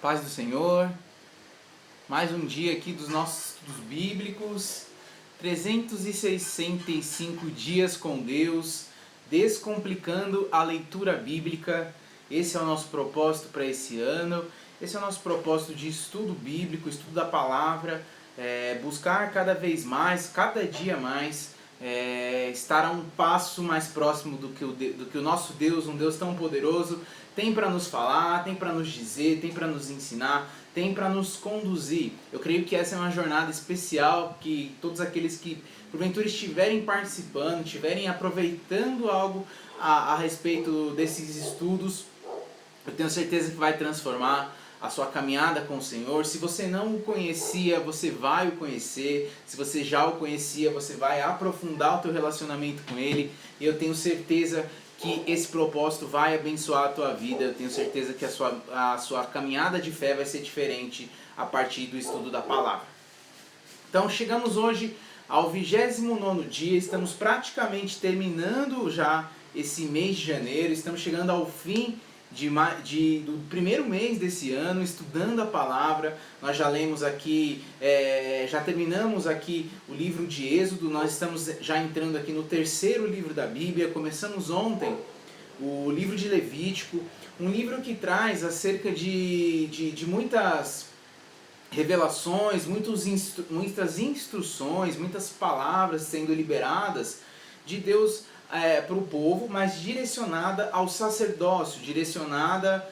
Paz do Senhor, mais um dia aqui dos nossos estudos bíblicos, 365 dias com Deus, descomplicando a leitura bíblica. Esse é o nosso propósito para esse ano, esse é o nosso propósito de estudo bíblico, estudo da palavra, buscar cada vez mais, cada dia mais, estar a um passo mais próximo do que o nosso Deus, um Deus tão poderoso, tem para nos falar, tem para nos dizer, tem para nos ensinar, tem para nos conduzir. Eu creio que essa é uma jornada especial, que todos aqueles que porventura estiverem participando, estiverem aproveitando algo a respeito desses estudos, eu tenho certeza que vai transformar a sua caminhada com o Senhor. Se você não o conhecia, você vai o conhecer. Se você já o conhecia, você vai aprofundar o teu relacionamento com Ele. E eu tenho certeza que esse propósito vai abençoar a tua vida. Eu tenho certeza que a sua caminhada de fé vai ser diferente a partir do estudo da palavra. Então chegamos hoje ao 29º dia, estamos praticamente terminando já esse mês de janeiro, estamos chegando ao fim do primeiro mês desse ano, estudando a palavra. Nós já lemos aqui, já terminamos aqui o livro de Êxodo, nós estamos já entrando aqui no terceiro livro da Bíblia, começamos ontem o livro de Levítico, um livro que traz acerca de muitas revelações, muitas instruções, muitas palavras sendo liberadas de Deus para o povo, mas direcionada ao sacerdócio, direcionada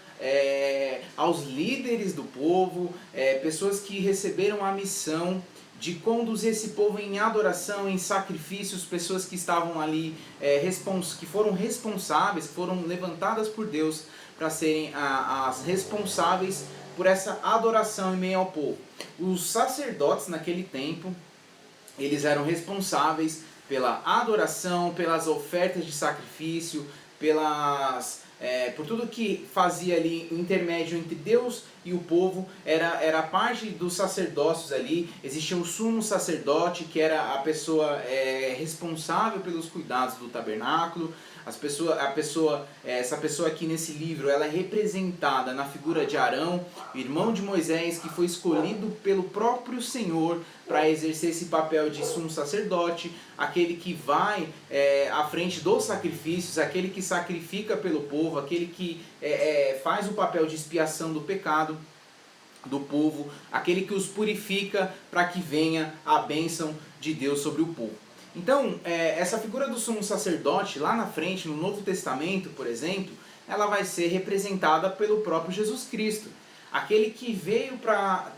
aos líderes do povo, pessoas que receberam a missão de conduzir esse povo em adoração, em sacrifícios, pessoas que estavam ali, que foram responsáveis, foram levantadas por Deus para serem as responsáveis por essa adoração em meio ao povo. Os sacerdotes naquele tempo, eles eram responsáveis pela adoração, pelas ofertas de sacrifício, por tudo que fazia ali o intermédio entre Deus e o povo, era parte dos sacerdócios ali. Existia o sumo sacerdote, que era a pessoa responsável pelos cuidados do tabernáculo. Essa pessoa aqui nesse livro, ela é representada na figura de Arão, irmão de Moisés, que foi escolhido pelo próprio Senhor para exercer esse papel de sumo sacerdote, aquele que vai à frente dos sacrifícios, aquele que sacrifica pelo povo, aquele que faz o papel de expiação do pecado do povo, aquele que os purifica para que venha a bênção de Deus sobre o povo. Então, essa figura do sumo sacerdote, lá na frente, no Novo Testamento, por exemplo, ela vai ser representada pelo próprio Jesus Cristo. Aquele que veio para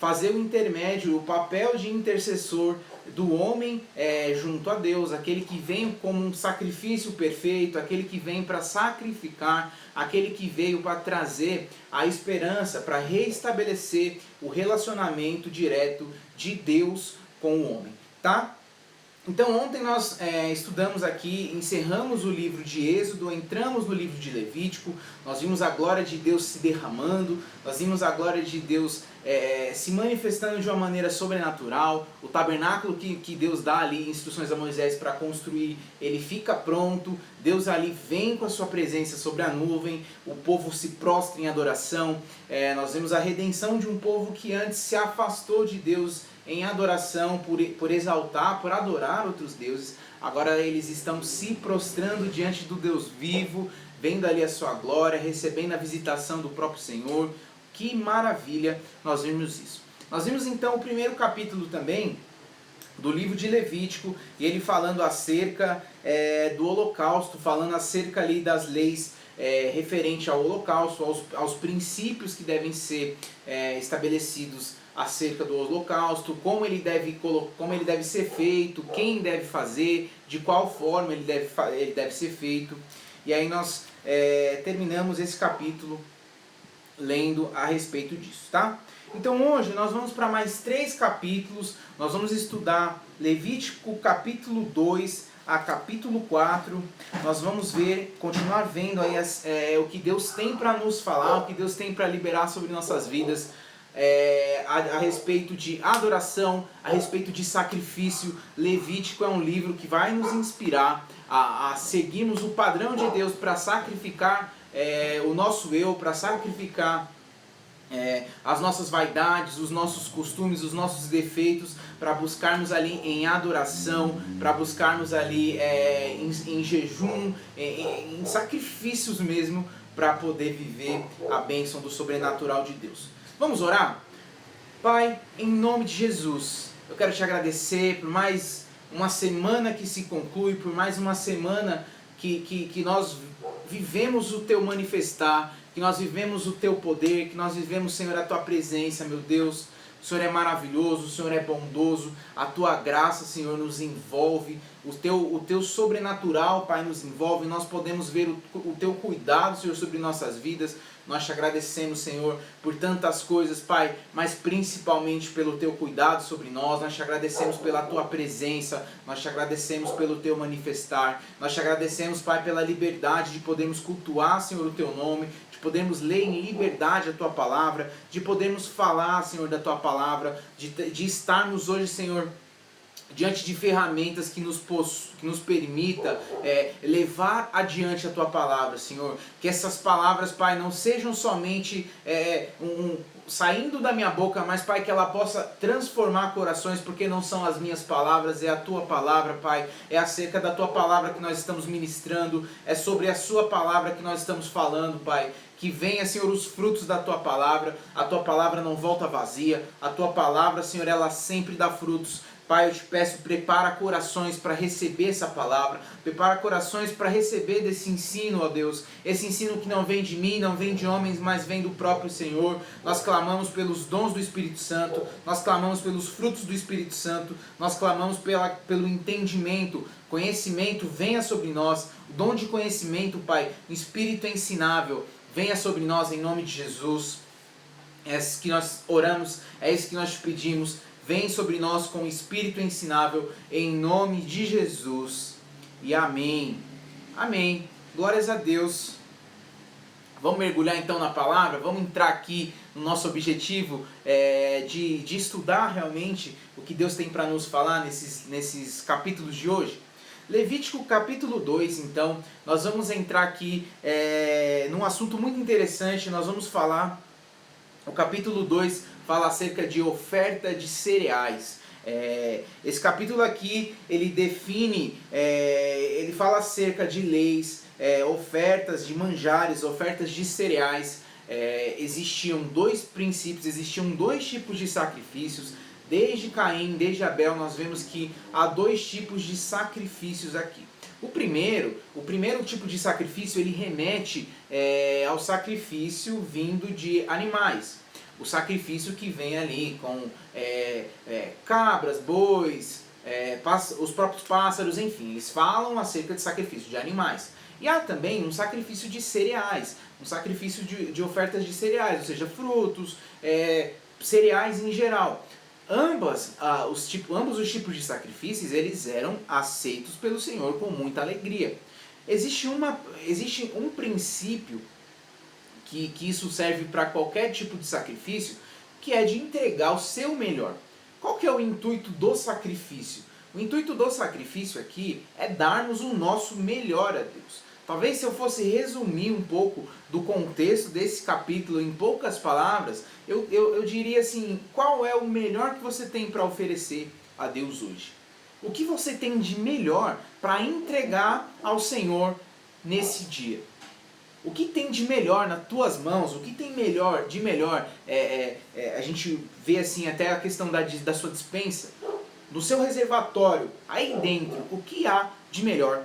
fazer o intermédio, o papel de intercessor do homem junto a Deus, aquele que vem como um sacrifício perfeito, aquele que vem para sacrificar, aquele que veio para trazer a esperança, para restabelecer o relacionamento direto de Deus com o homem, tá? Então ontem nós estudamos aqui, encerramos o livro de Êxodo, entramos no livro de Levítico, nós vimos a glória de Deus se derramando, nós vimos a glória de Deus se manifestando de uma maneira sobrenatural. O tabernáculo que Deus dá ali instruções a Moisés para construir, ele fica pronto, Deus ali vem com a sua presença sobre a nuvem, o povo se prostra em adoração. Nós vemos a redenção de um povo que antes se afastou de Deus em adoração, por exaltar, por adorar outros deuses. Agora eles estão se prostrando diante do Deus vivo, vendo ali a sua glória, recebendo a visitação do próprio Senhor. Que maravilha nós vimos isso. Nós vimos então o primeiro capítulo também do livro de Levítico, e ele falando acerca do holocausto, falando acerca ali das leis referente ao holocausto, aos princípios que devem ser estabelecidos acerca do holocausto, como ele deve ser feito, quem deve fazer, de qual forma ele deve ser feito. E aí nós terminamos esse capítulo lendo a respeito disso, tá? Então hoje nós vamos para mais 3 capítulos, nós vamos estudar Levítico capítulo 2 a capítulo 4, nós vamos continuar vendo aí o que Deus tem para nos falar, o que Deus tem para liberar sobre nossas vidas, a respeito de adoração, a respeito de sacrifício. Levítico é um livro que vai nos inspirar a seguirmos o padrão de Deus para sacrificar o nosso eu, para sacrificar as nossas vaidades, os nossos costumes, os nossos defeitos, para buscarmos ali em adoração, para buscarmos ali em jejum, em sacrifícios mesmo, para poder viver a bênção do sobrenatural de Deus. Vamos orar? Pai, em nome de Jesus, eu quero te agradecer por mais uma semana que se conclui, por mais uma semana que nós vivemos o Teu manifestar, que nós vivemos o Teu poder, que nós vivemos, Senhor, a Tua presença, meu Deus. O Senhor é maravilhoso, o Senhor é bondoso, a Tua graça, Senhor, nos envolve, o teu sobrenatural, Pai, nos envolve, nós podemos ver o Teu cuidado, Senhor, sobre nossas vidas. Nós te agradecemos, Senhor, por tantas coisas, Pai, mas principalmente pelo Teu cuidado sobre nós. Nós te agradecemos pela Tua presença, nós te agradecemos pelo Teu manifestar, nós te agradecemos, Pai, pela liberdade de podermos cultuar, Senhor, o Teu nome, de podermos ler em liberdade a Tua palavra, de podermos falar, Senhor, da Tua palavra, de estarmos hoje, Senhor, diante de ferramentas que nos permita levar adiante a Tua palavra, Senhor. Que essas palavras, Pai, não sejam somente saindo da minha boca, mas, Pai, que ela possa transformar corações, porque não são as minhas palavras, é a Tua palavra, Pai. É acerca da Tua palavra que nós estamos ministrando, é sobre a Sua palavra que nós estamos falando, Pai. Que venha, Senhor, os frutos da Tua palavra. A Tua palavra não volta vazia. A Tua palavra, Senhor, ela sempre dá frutos. Pai, eu te peço, prepara corações para receber essa palavra, prepara corações para receber desse ensino, ó Deus, esse ensino que não vem de mim, não vem de homens, mas vem do próprio Senhor. Nós clamamos pelos dons do Espírito Santo, nós clamamos pelos frutos do Espírito Santo, nós clamamos pelo entendimento, conhecimento venha sobre nós, o dom de conhecimento, Pai, o Espírito ensinável, venha sobre nós em nome de Jesus. É isso que nós oramos, é isso que nós te pedimos. Vem sobre nós com o Espírito ensinável, em nome de Jesus. E amém. Amém. Glórias a Deus. Vamos mergulhar então na palavra? Vamos entrar aqui no nosso objetivo de estudar realmente o que Deus tem para nos falar nesses capítulos de hoje. Levítico capítulo 2, então, nós vamos entrar aqui num assunto muito interessante. Nós vamos falar, o capítulo 2 fala acerca de oferta de cereais. Esse capítulo aqui, ele define, ele fala acerca de leis, ofertas de manjares, ofertas de cereais. Existiam dois princípios, existiam dois tipos de sacrifícios. Desde Caim, desde Abel, nós vemos que há dois tipos de sacrifícios aqui. O primeiro tipo de sacrifício, ele remete ao sacrifício vindo de animais. O sacrifício que vem ali com cabras, bois, os próprios pássaros, enfim, eles falam acerca de sacrifício de animais. E há também um sacrifício de cereais, um sacrifício de ofertas de cereais, ou seja, frutos, cereais em geral. Ambos os tipos de sacrifícios, eles eram aceitos pelo Senhor com muita alegria. Existe um princípio que isso serve para qualquer tipo de sacrifício, que é de entregar o seu melhor. Qual que é o intuito do sacrifício? O intuito do sacrifício aqui é darmos o nosso melhor a Deus. Talvez se eu fosse resumir um pouco do contexto desse capítulo em poucas palavras, eu diria assim, qual é o melhor que você tem para oferecer a Deus hoje? O que você tem de melhor para entregar ao Senhor nesse dia? O que tem de melhor nas tuas mãos? O que tem de melhor? A gente vê assim até a questão da sua despensa, do seu reservatório, aí dentro, o que há de melhor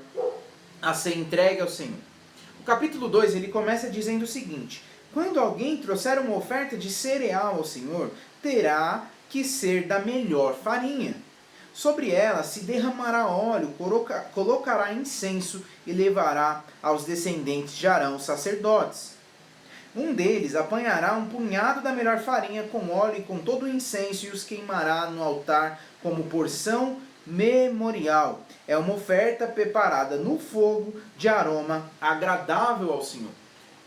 a ser entregue ao Senhor? O capítulo 2 ele começa dizendo o seguinte: quando alguém trouxer uma oferta de cereal ao Senhor, terá que ser da melhor farinha. Sobre ela se derramará óleo, colocará incenso e levará aos descendentes de Arão, sacerdotes. Um deles apanhará um punhado da melhor farinha com óleo e com todo o incenso e os queimará no altar como porção memorial. É uma oferta preparada no fogo de aroma agradável ao Senhor.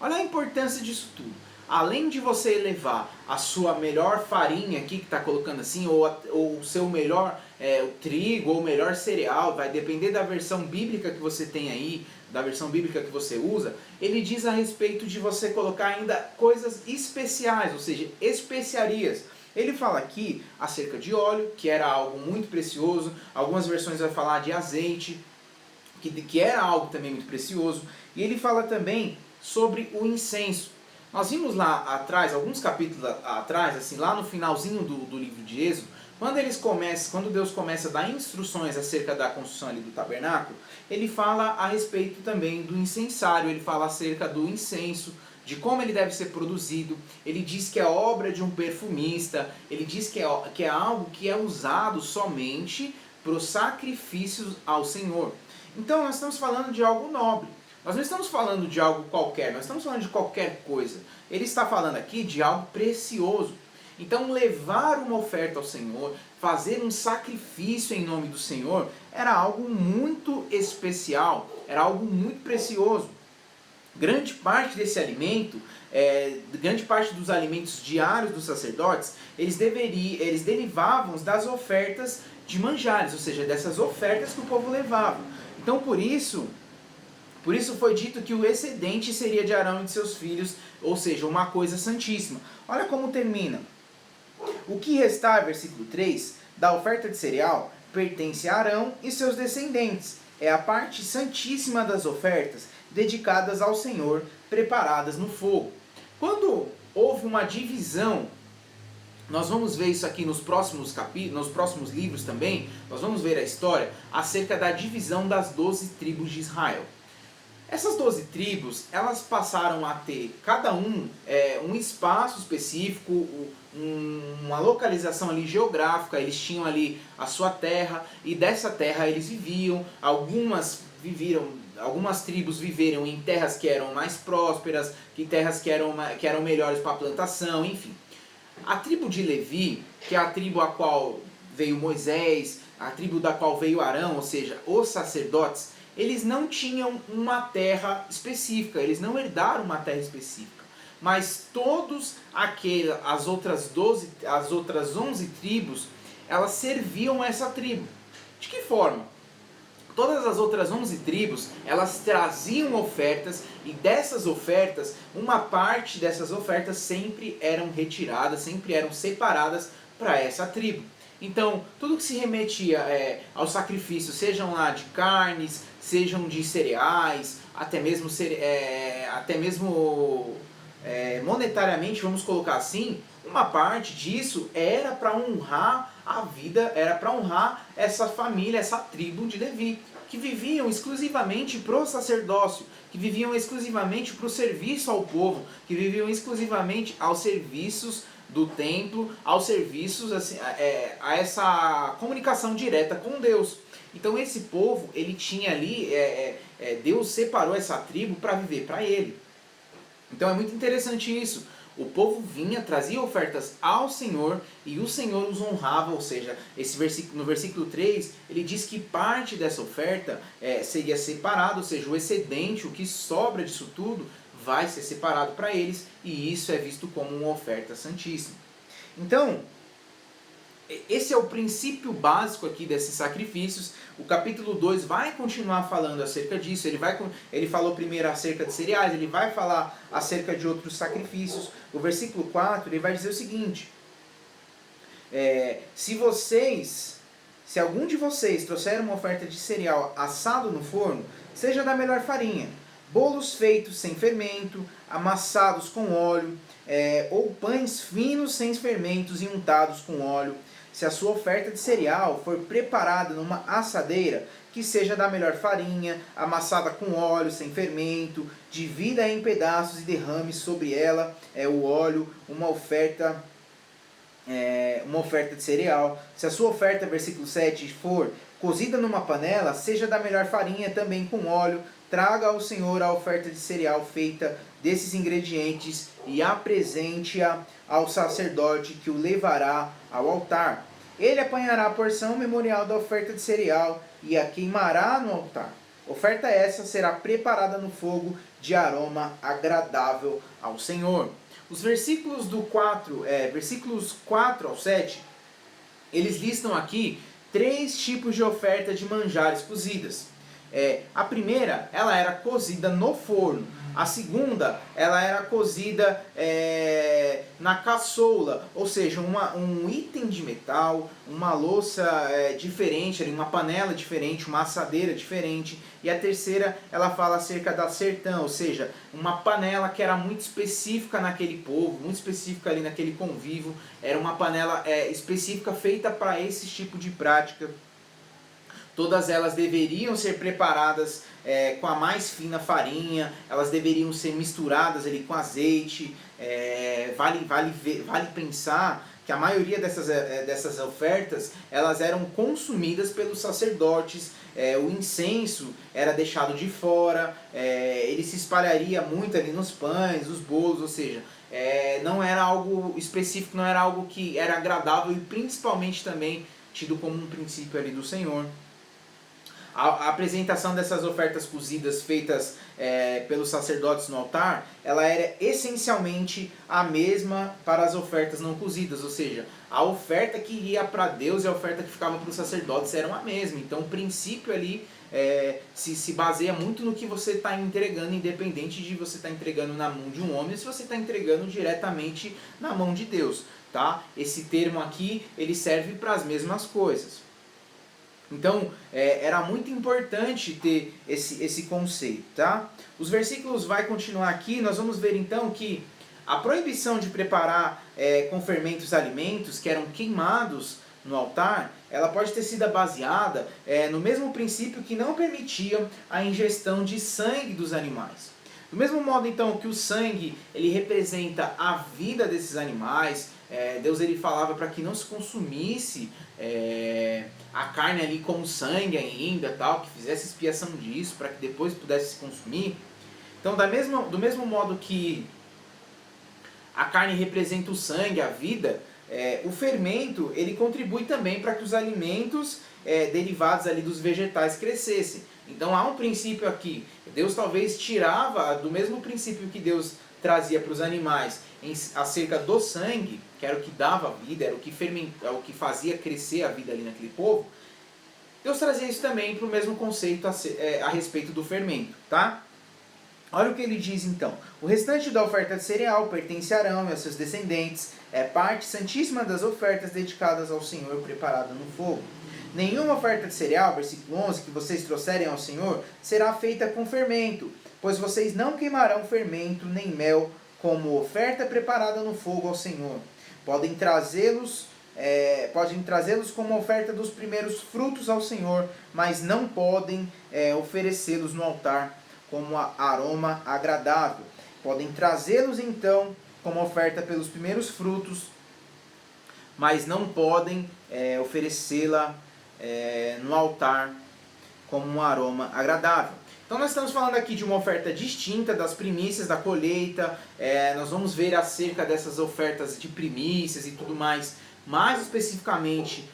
Olha a importância disso tudo. Além de você levar a sua melhor farinha aqui, que está colocando assim, ou o seu melhor o trigo, ou o melhor cereal, vai depender da versão bíblica que você tem aí, da versão bíblica que você usa, ele diz a respeito de você colocar ainda coisas especiais, ou seja, especiarias. Ele fala aqui acerca de óleo, que era algo muito precioso. Algumas versões vai falar de azeite, que era algo também muito precioso. E ele fala também sobre o incenso. Nós vimos lá atrás, alguns capítulos atrás, assim, lá no finalzinho do livro de Êxodo, quando Deus começa a dar instruções acerca da construção ali do tabernáculo, ele fala a respeito também do incensário, ele fala acerca do incenso, de como ele deve ser produzido. Ele diz que é obra de um perfumista, ele diz que é algo que é usado somente para os sacrifícios ao Senhor. Então nós estamos falando de algo nobre. Nós não estamos falando de algo qualquer, nós estamos falando de qualquer coisa. Ele está falando aqui de algo precioso. Então levar uma oferta ao Senhor, fazer um sacrifício em nome do Senhor, era algo muito especial, era algo muito precioso. Grande parte desse alimento, grande parte dos alimentos diários dos sacerdotes, eles derivavam das ofertas de manjares, ou seja, dessas ofertas que o povo levava. Então por isso foi dito que o excedente seria de Arão e de seus filhos, ou seja, uma coisa santíssima. Olha como termina. O que restar, versículo 3, da oferta de cereal, pertence a Arão e seus descendentes. É a parte santíssima das ofertas, dedicadas ao Senhor, preparadas no fogo. Quando houve uma divisão, nós vamos ver isso aqui nos próximos capítulos, nos próximos livros também, nós vamos ver a história acerca da divisão das 12 tribos de Israel. Essas 12 tribos, elas passaram a ter, cada um espaço específico, uma localização ali geográfica. Eles tinham ali a sua terra, e dessa terra eles viviam. Algumas tribos viveram em terras que eram mais prósperas, terras que eram melhores para a plantação, enfim. A tribo de Levi, que é a tribo a qual veio Moisés, a tribo da qual veio Arão, ou seja, os sacerdotes, eles não tinham uma terra específica, eles não herdaram uma terra específica. Mas as outras 11 tribos, elas serviam essa tribo. De que forma? Todas as outras 11 tribos, elas traziam ofertas, e dessas ofertas, uma parte dessas ofertas sempre eram retiradas, sempre eram separadas para essa tribo. Então, tudo que se remetia ao sacrifício, sejam lá de carnes, sejam de cereais, até mesmo monetariamente, vamos colocar assim, uma parte disso era para honrar a vida, era para honrar essa família, essa tribo de Levi, que viviam exclusivamente para o sacerdócio, que viviam exclusivamente para o serviço ao povo, que viviam exclusivamente aos serviços do templo, aos serviços, assim, a essa comunicação direta com Deus. Então esse povo, ele tinha ali, Deus separou essa tribo para viver para ele. Então é muito interessante isso. O povo vinha, trazia ofertas ao Senhor, e o Senhor os honrava, ou seja, no versículo 3, ele diz que parte dessa oferta seria separada, ou seja, o excedente, o que sobra disso tudo, vai ser separado para eles, e isso é visto como uma oferta santíssima. Então, esse é o princípio básico aqui desses sacrifícios. O capítulo 2 vai continuar falando acerca disso. Ele falou primeiro acerca de cereais, ele vai falar acerca de outros sacrifícios. O versículo 4 ele vai dizer o seguinte: se algum de vocês trouxer uma oferta de cereal assado no forno, seja da melhor farinha, bolos feitos sem fermento, amassados com óleo, ou pães finos sem fermentos e untados com óleo. Se a sua oferta de cereal for preparada numa assadeira, que seja da melhor farinha, amassada com óleo, sem fermento, divida em pedaços e derrame sobre ela o óleo, uma oferta de cereal. Se a sua oferta, versículo 7, for cozida numa panela, seja da melhor farinha, também com óleo, traga ao Senhor a oferta de cereal feita desses ingredientes e apresente-a ao sacerdote, que o levará ao altar. Ele apanhará a porção memorial da oferta de cereal e a queimará no altar. Oferta essa será preparada no fogo, de aroma agradável ao Senhor. Os versículos versículos 4 ao 7, eles listam aqui 3 tipos de oferta de manjares cozidas. A primeira, ela era cozida no forno. A segunda, ela era cozida na caçoula, ou seja, um item de metal, uma louça diferente, uma panela diferente, uma assadeira diferente. E a terceira, ela fala acerca da sertã, ou seja, uma panela que era muito específica naquele povo, muito específica ali naquele convívio. Era uma panela específica feita para esse tipo de prática. Todas elas deveriam ser preparadas com a mais fina farinha, elas deveriam ser misturadas ali com azeite. Vale pensar que a maioria dessas ofertas, elas eram consumidas pelos sacerdotes. O incenso era deixado de fora, ele se espalharia muito ali nos pães, nos bolos, ou seja, não era algo específico, não era algo que era agradável e principalmente também tido como um princípio ali do Senhor. A apresentação dessas ofertas cozidas feitas pelos sacerdotes no altar, ela era essencialmente a mesma para as ofertas não cozidas, ou seja, a oferta que iria para Deus e a oferta que ficava para os sacerdotes eram a mesma. Então o princípio ali se baseia muito no que você está entregando, independente de você estar entregando na mão de um homem ou se você está entregando diretamente na mão de Deus. Tá? Esse termo aqui, ele serve para as mesmas coisas. Então, era muito importante ter esse conceito, tá? Os versículos vai continuar aqui, nós vamos ver então que a proibição de preparar com fermentos alimentos que eram queimados no altar, ela pode ter sido baseada no mesmo princípio que não permitia a ingestão de sangue dos animais. Do mesmo modo então que o sangue, ele representa a vida desses animais, Deus ele falava para que não se consumisse a carne ali com sangue ainda, tal, que fizesse expiação disso, para que depois pudesse se consumir. Então, do mesmo modo que a carne representa o sangue, a vida, o fermento ele contribui também para que os alimentos derivados ali dos vegetais crescessem. Então há um princípio aqui. Deus talvez tirava do mesmo princípio que Deus trazia para os animais acerca do sangue, que era o que dava vida, era o que fazia crescer a vida ali naquele povo. Deus trazia isso também para o mesmo conceito a respeito do fermento, tá? Olha o que ele diz então. O restante da oferta de cereal pertence a Arão e aos seus descendentes, é parte santíssima das ofertas dedicadas ao Senhor preparada no fogo. Nenhuma oferta de cereal, versículo 11, que vocês trouxerem ao Senhor, será feita com fermento, pois vocês não queimarão fermento nem mel como oferta preparada no fogo ao Senhor. Podem trazê-los como oferta dos primeiros frutos ao Senhor, mas não podem oferecê-los no altar como aroma agradável. Podem trazê-los então como oferta pelos primeiros frutos, mas não podem oferecê-la no altar como um aroma agradável. Então nós estamos falando aqui de uma oferta distinta das primícias da colheita. Nós vamos ver acerca dessas ofertas de primícias e tudo mais especificamente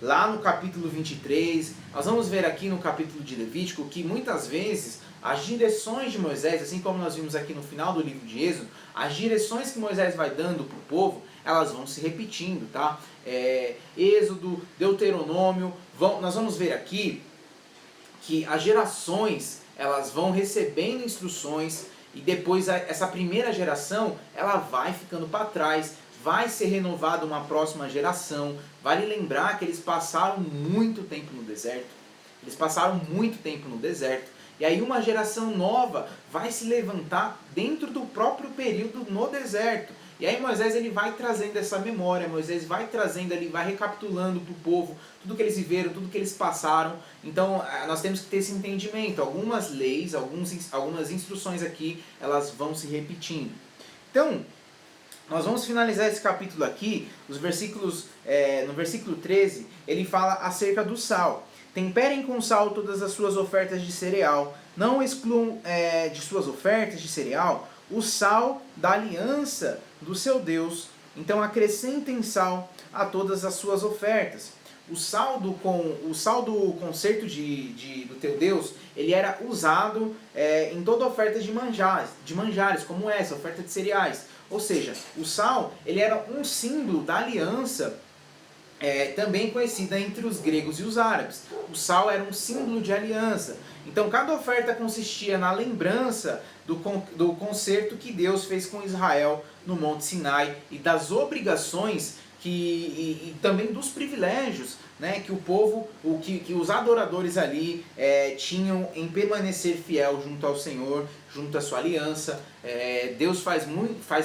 lá no capítulo 23. Nós vamos ver aqui no capítulo de Levítico que muitas vezes as direções de Moisés, assim como nós vimos aqui no final do livro de Êxodo, as direções que Moisés vai dando para o povo, elas vão se repetindo, tá? Êxodo, Deuteronômio, nós vamos ver aqui que as gerações, elas vão recebendo instruções e depois essa primeira geração, ela vai ficando para trás, vai ser renovada uma próxima geração. Vale lembrar que eles passaram muito tempo no deserto. E aí uma geração nova vai se levantar dentro do próprio período no deserto. E aí Moisés ele vai trazendo essa memória, Moisés vai trazendo ali, vai recapitulando para o povo tudo que eles viveram, tudo que eles passaram. Então nós temos que ter esse entendimento. Algumas leis, algumas instruções aqui, elas vão se repetindo. Então, nós vamos finalizar esse capítulo aqui, no versículo 13, ele fala acerca do sal. Temperem com sal todas as suas ofertas de cereal. Não excluam de suas ofertas de cereal o sal da aliança do seu Deus. Então acrescentem sal a todas as suas ofertas. O sal do concerto do teu Deus, ele era usado em toda oferta de manjares, como essa, oferta de cereais. Ou seja, o sal ele era um símbolo da aliança também conhecida entre os gregos e os árabes. O sal era um símbolo de aliança. Então cada oferta consistia na lembrança do concerto que Deus fez com Israel no Monte Sinai e das obrigações e também dos privilégios, né, que o povo, que os adoradores ali tinham em permanecer fiel junto ao Senhor, junto à sua aliança. Deus faz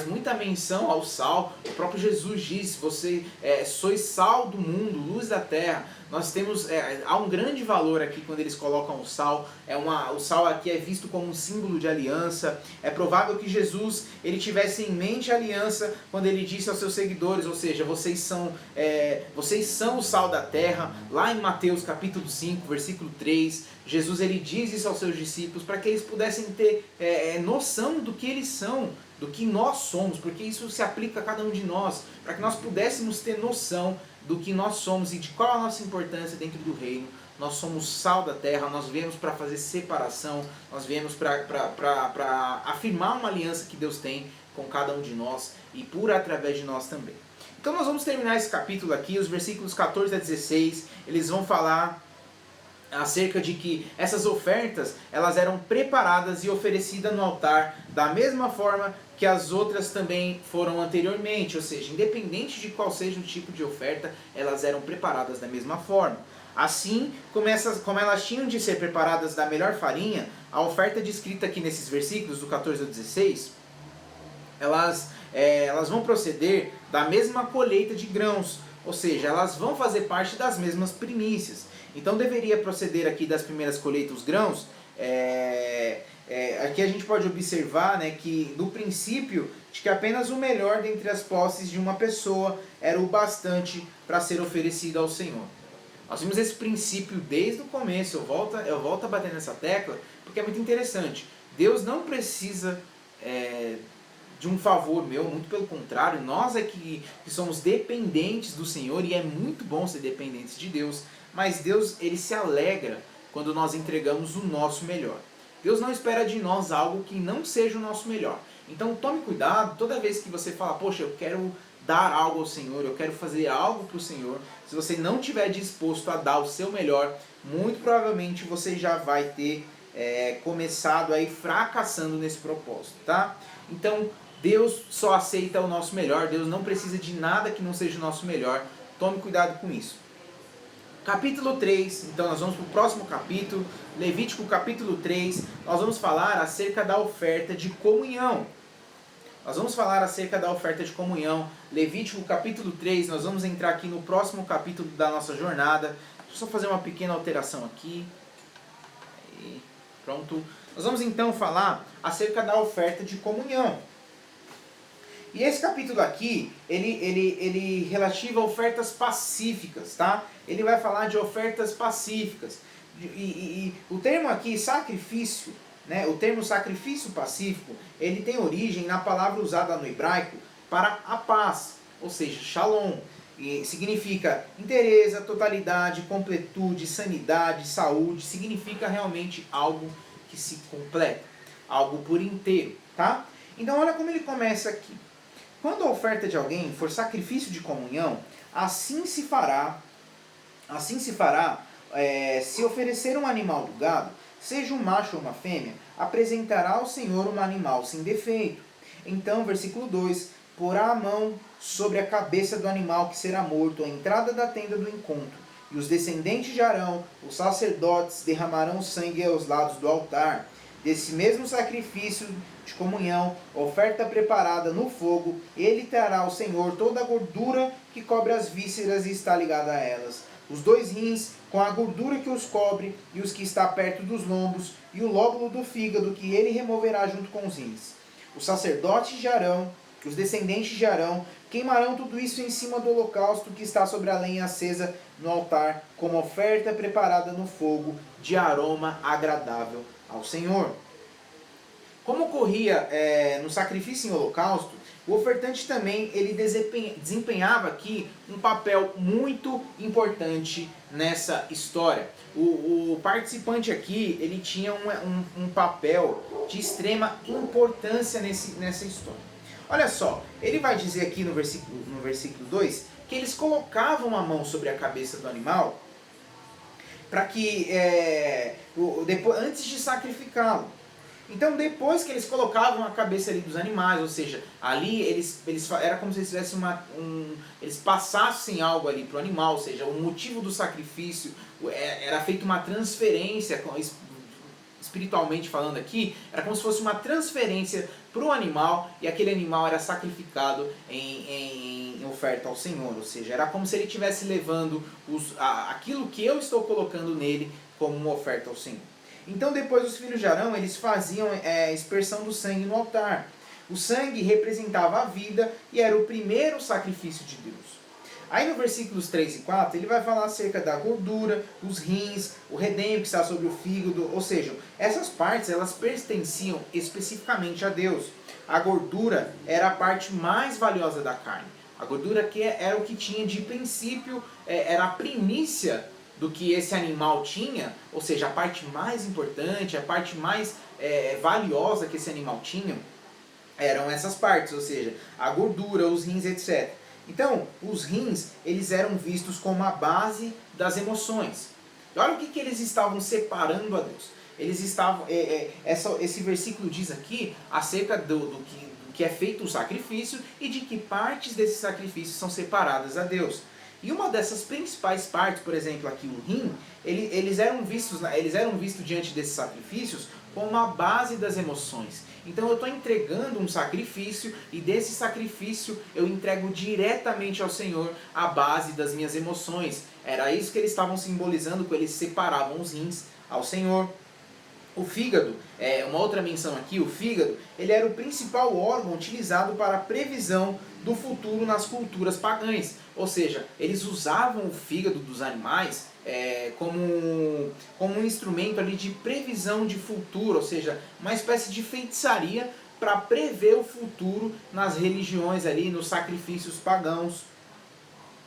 muita menção ao sal. O próprio Jesus diz: você sois sal do mundo, luz da terra. Nós temos, há um grande valor aqui quando eles colocam o sal. O sal aqui é visto como um símbolo de aliança. É provável que Jesus ele tivesse em mente a aliança quando ele disse aos seus seguidores, ou seja, vocês são o sal da terra. Lá em Mateus capítulo 5, versículo 3, Jesus ele diz isso aos seus discípulos para que eles pudessem ter noção do que eles são, do que nós somos, porque isso se aplica a cada um de nós, para que nós pudéssemos ter noção do que nós somos e de qual a nossa importância dentro do reino. Nós somos sal da terra, nós viemos para fazer separação, nós viemos para afirmar uma aliança que Deus tem com cada um de nós e por através de nós também. Então nós vamos terminar esse capítulo aqui, os versículos 14 a 16, eles vão falar acerca de que essas ofertas elas eram preparadas e oferecidas no altar da mesma forma que as outras também foram anteriormente, ou seja, independente de qual seja o tipo de oferta, elas eram preparadas da mesma forma. Assim, como elas tinham de ser preparadas da melhor farinha, a oferta descrita aqui nesses versículos, do 14 ao 16, elas vão proceder da mesma colheita de grãos, ou seja, elas vão fazer parte das mesmas primícias. Então deveria proceder aqui das primeiras colheitas os grãos. Aqui a gente pode observar, né, que do princípio de que apenas o melhor dentre as posses de uma pessoa era o bastante para ser oferecido ao Senhor. Nós vimos esse princípio desde o começo. Eu volto a bater nessa tecla porque é muito interessante. Deus não precisa de um favor meu, muito pelo contrário, nós é que somos dependentes do Senhor, e é muito bom ser dependentes de Deus, mas Deus ele se alegra quando nós entregamos o nosso melhor. Deus não espera de nós algo que não seja o nosso melhor. Então tome cuidado toda vez que você fala: poxa, eu quero dar algo ao Senhor, eu quero fazer algo para o Senhor. Se você não estiver disposto a dar o seu melhor, muito provavelmente você já vai ter começado aí fracassando nesse propósito, tá? Então Deus só aceita o nosso melhor, Deus não precisa de nada que não seja o nosso melhor. Tome cuidado com isso. Capítulo 3, então nós vamos para o próximo capítulo, Levítico capítulo 3, nós vamos falar acerca da oferta de comunhão. Levítico capítulo 3, nós vamos entrar aqui no próximo capítulo da nossa jornada. Deixa eu só fazer uma pequena alteração aqui. Aí, pronto. Nós vamos então falar acerca da oferta de comunhão. E esse capítulo aqui, ele relativo a ofertas pacíficas, tá? Ele vai falar de ofertas pacíficas. E o termo aqui, sacrifício, né? O termo sacrifício pacífico, ele tem origem na palavra usada no hebraico para a paz, ou seja, shalom. E significa inteireza, totalidade, completude, sanidade, saúde. Significa realmente algo que se completa, algo por inteiro, tá? Então olha como ele começa aqui. Quando a oferta de alguém for sacrifício de comunhão, assim se fará, se oferecer um animal do gado, seja um macho ou uma fêmea, apresentará ao Senhor um animal sem defeito. Então, versículo 2, porá a mão sobre a cabeça do animal que será morto à entrada da tenda do encontro, e os descendentes de Arão, os sacerdotes, derramarão sangue aos lados do altar. Desse mesmo sacrifício de comunhão, oferta preparada no fogo, ele trará ao Senhor toda a gordura que cobre as vísceras e está ligada a elas, os 2 rins com a gordura que os cobre e os que está perto dos lombos, e o lóbulo do fígado que ele removerá junto com os rins. Os sacerdotes de Arão, os descendentes de Arão, queimarão tudo isso em cima do holocausto que está sobre a lenha acesa no altar, como oferta preparada no fogo, de aroma agradável ao Senhor. Como ocorria no sacrifício em holocausto, o ofertante também ele desempenhava aqui um papel muito importante nessa história. O participante aqui ele tinha um papel de extrema importância nessa história. Olha só, ele vai dizer aqui no versículo 2 que eles colocavam a mão sobre a cabeça do animal para que antes de sacrificá-lo. Então, depois que eles colocavam a cabeça ali dos animais, ou seja, ali era como se eles tivessem eles passassem algo ali para o animal, ou seja, o motivo do sacrifício era feita uma transferência, espiritualmente falando aqui, era como se fosse uma transferência para o animal e aquele animal era sacrificado em oferta ao Senhor, ou seja, era como se ele estivesse levando aquilo que eu estou colocando nele como uma oferta ao Senhor. Então depois os filhos de Arão, eles faziam expersão do sangue no altar. O sangue representava a vida e era o primeiro sacrifício de Deus. Aí no versículos 3 e 4, ele vai falar acerca da gordura, os rins, o redenho que está sobre o fígado, ou seja, essas partes elas pertenciam especificamente a Deus. A gordura era a parte mais valiosa da carne. A gordura que era o que tinha de princípio, era a primícia do que esse animal tinha, ou seja, a parte mais importante, a parte mais valiosa que esse animal tinha, eram essas partes, ou seja, a gordura, os rins, etc. Então, os rins, eles eram vistos como a base das emoções. E olha o que eles estavam separando a Deus. Eles estavam, esse versículo diz aqui acerca do que é feito o sacrifício e de que partes desse sacrifício são separadas a Deus. E uma dessas principais partes, por exemplo, aqui o rim, eles eram vistos diante desses sacrifícios como a base das emoções. Então eu estou entregando um sacrifício e desse sacrifício eu entrego diretamente ao Senhor a base das minhas emoções. Era isso que eles estavam simbolizando quando eles separavam os rins ao Senhor. O fígado, uma outra menção aqui, o fígado, ele era o principal órgão utilizado para a previsão do futuro nas culturas pagãs. Ou seja, eles usavam o fígado dos animais como um instrumento ali de previsão de futuro, ou seja, uma espécie de feitiçaria para prever o futuro nas religiões ali, nos sacrifícios pagãos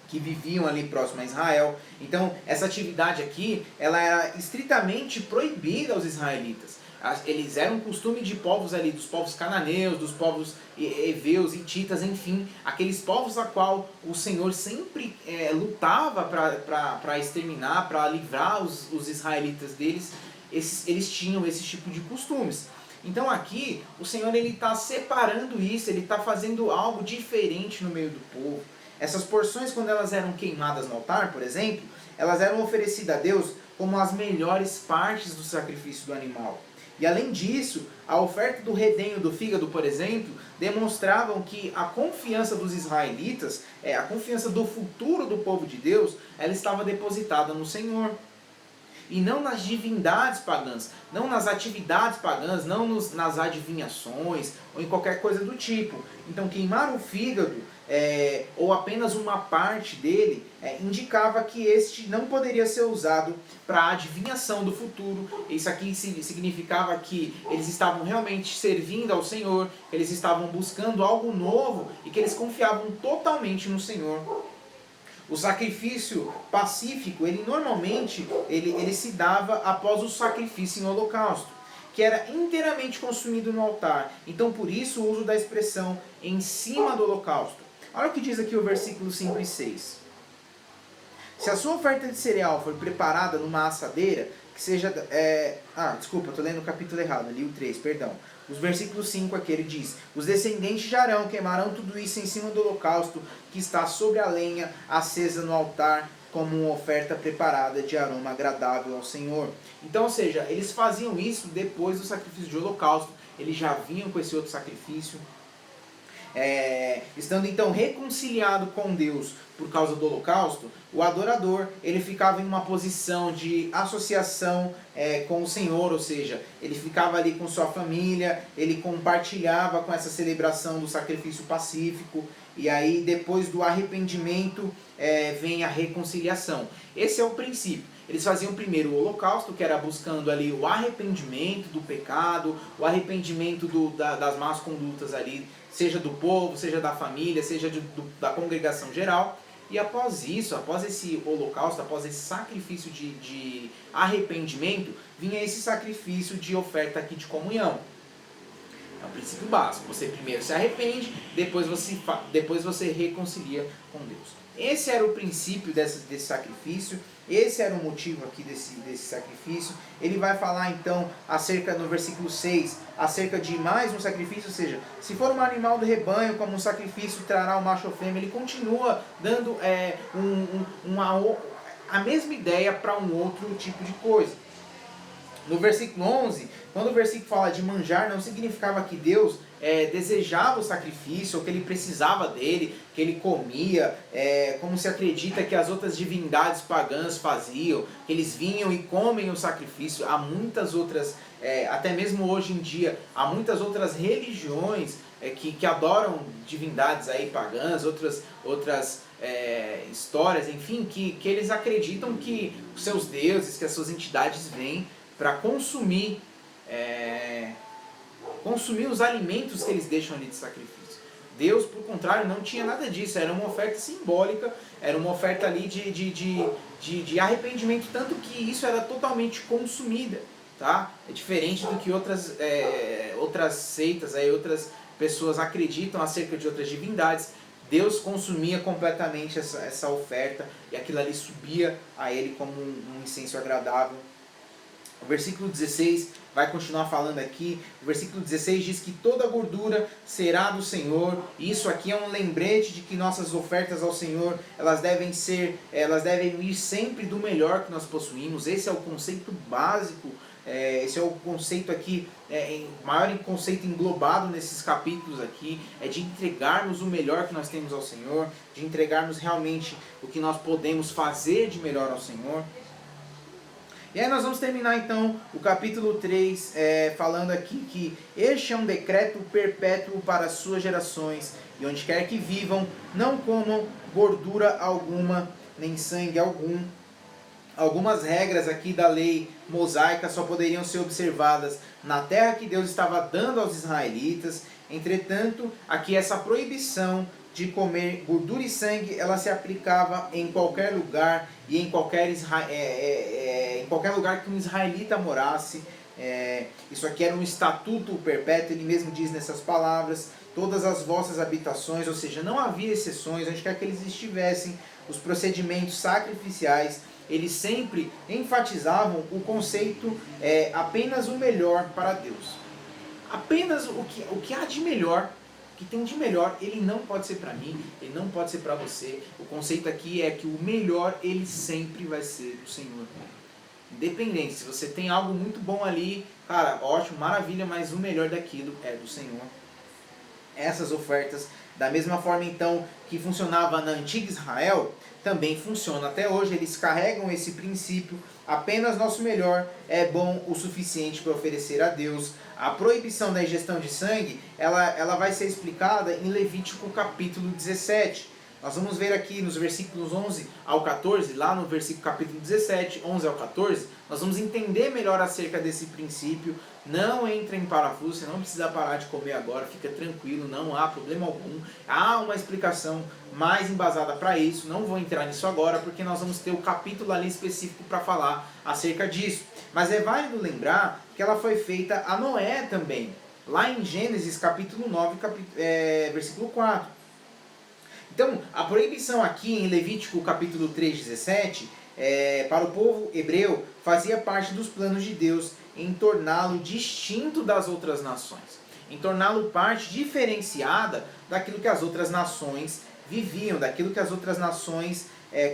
que viviam ali próximo a Israel. Então, essa atividade aqui, ela era estritamente proibida aos israelitas. Eles eram um costume de povos ali, dos povos cananeus, dos povos heveus, hititas, enfim, aqueles povos a qual o Senhor sempre lutava para exterminar, para livrar os israelitas deles. Eles tinham esse tipo de costumes. Então aqui, o Senhor está separando isso, ele está fazendo algo diferente no meio do povo. Essas porções, quando elas eram queimadas no altar, por exemplo, elas eram oferecidas a Deus como as melhores partes do sacrifício do animal. E além disso, a oferta do redenho do fígado, por exemplo, demonstravam que a confiança dos israelitas, a confiança do futuro do povo de Deus, ela estava depositada no Senhor. E não nas divindades pagãs, não nas atividades pagãs, não nas adivinhações ou em qualquer coisa do tipo. Então queimar o fígado, ou apenas uma parte dele, indicava que este não poderia ser usado para adivinhação do futuro. Isso aqui significava que eles estavam realmente servindo ao Senhor, eles estavam buscando algo novo e que eles confiavam totalmente no Senhor. O sacrifício pacífico, ele normalmente ele se dava após o sacrifício em holocausto, que era inteiramente consumido no altar. Então, por isso, o uso da expressão em cima do holocausto. Olha o que diz aqui o versículo 5 e 6. Se a sua oferta de cereal for preparada numa assadeira, que seja... desculpa, estou lendo o capítulo errado, li o 3, perdão. Os versículos 5 aqui ele diz: os descendentes de Arão queimarão tudo isso em cima do holocausto que está sobre a lenha acesa no altar, como uma oferta preparada de aroma agradável ao Senhor. Então, ou seja, eles faziam isso depois do sacrifício de holocausto, eles já vinham com esse outro sacrifício. Estando então reconciliado com Deus por causa do holocausto, o adorador ele ficava em uma posição de associação com o Senhor, ou seja, ele ficava ali com sua família, ele compartilhava com essa celebração do sacrifício pacífico, e aí depois do arrependimento vem a reconciliação. Esse é o princípio. Eles faziam primeiro o holocausto, que era buscando ali o arrependimento do pecado, o arrependimento das más condutas ali, seja do povo, seja da família, seja da congregação geral. E após isso, após esse holocausto, após esse sacrifício de arrependimento, vinha esse sacrifício de oferta aqui de comunhão. É um princípio básico. Você primeiro se arrepende, depois você reconcilia com Deus. Esse era o princípio desse sacrifício, esse era o motivo aqui desse sacrifício. Ele vai falar então, no versículo 6, acerca de mais um sacrifício, ou seja, se for um animal do rebanho, como um sacrifício trará o macho ou fêmea, ele continua dando a mesma ideia para um outro tipo de coisa. No versículo 11, quando o versículo fala de manjar, não significava que Deus desejava o sacrifício, ou que ele precisava dele, que ele comia, como se acredita que as outras divindades pagãs faziam, que eles vinham e comem o sacrifício. Há muitas outras, até mesmo hoje em dia, há muitas outras religiões que adoram divindades aí pagãs, outras histórias, enfim, que eles acreditam que os seus deuses, que as suas entidades vêm para consumir os alimentos que eles deixam ali de sacrifício. Deus, por contrário, não tinha nada disso. Era uma oferta simbólica, era uma oferta ali de arrependimento, tanto que isso era totalmente consumida. Tá? É diferente do que outras seitas, outras pessoas acreditam acerca de outras divindades. Deus consumia completamente essa oferta e aquilo ali subia a ele como um incenso agradável. O versículo 16 vai continuar falando aqui. O versículo 16 diz que toda gordura será do Senhor. Isso aqui é um lembrete de que nossas ofertas ao Senhor, elas devem ir sempre do melhor que nós possuímos. Esse é o conceito básico. Esse é o conceito aqui, maior conceito englobado nesses capítulos aqui, é de entregarmos o melhor que nós temos ao Senhor, de entregarmos realmente o que nós podemos fazer de melhor ao Senhor. E aí nós vamos terminar então o capítulo 3 falando aqui que este é um decreto perpétuo para as suas gerações, e onde quer que vivam, não comam gordura alguma, nem sangue algum. Algumas regras aqui da lei mosaica só poderiam ser observadas na terra que Deus estava dando aos israelitas. Entretanto, aqui essa proibição de comer gordura e sangue, ela se aplicava em qualquer lugar e em qualquer lugar que um israelita morasse. Isso aqui era um estatuto perpétuo, ele mesmo diz nessas palavras: todas as vossas habitações, ou seja, não havia exceções, onde quer que eles estivessem, os procedimentos sacrificiais, eles sempre enfatizavam o conceito apenas o melhor para Deus. Apenas o que há de melhor, o que tem de melhor, ele não pode ser para mim, ele não pode ser para você. O conceito aqui é que o melhor, ele sempre vai ser do Senhor. Independente, se você tem algo muito bom ali, cara, ótimo, maravilha, mas o melhor daquilo é do Senhor. Essas ofertas, da mesma forma então que funcionava na antiga Israel, também funciona até hoje. Eles carregam esse princípio: apenas nosso melhor é bom o suficiente para oferecer a Deus. A proibição da ingestão de sangue, ela vai ser explicada em Levítico capítulo 17. Nós vamos ver aqui nos versículos 11 ao 14, lá no versículo capítulo 17, 11 ao 14, nós vamos entender melhor acerca desse princípio. Não entra em parafuso, você não precisa parar de comer agora, fica tranquilo, não há problema algum. Há uma explicação mais embasada para isso, não vou entrar nisso agora, porque nós vamos ter o capítulo ali específico para falar acerca disso. Mas é válido lembrar que ela foi feita a Noé também, lá em Gênesis capítulo 9, versículo 4. Então, a proibição aqui em Levítico capítulo 3, 17, para o povo hebreu, fazia parte dos planos de Deus em torná-lo distinto das outras nações, em torná-lo parte diferenciada daquilo que as outras nações viviam, daquilo que as outras nações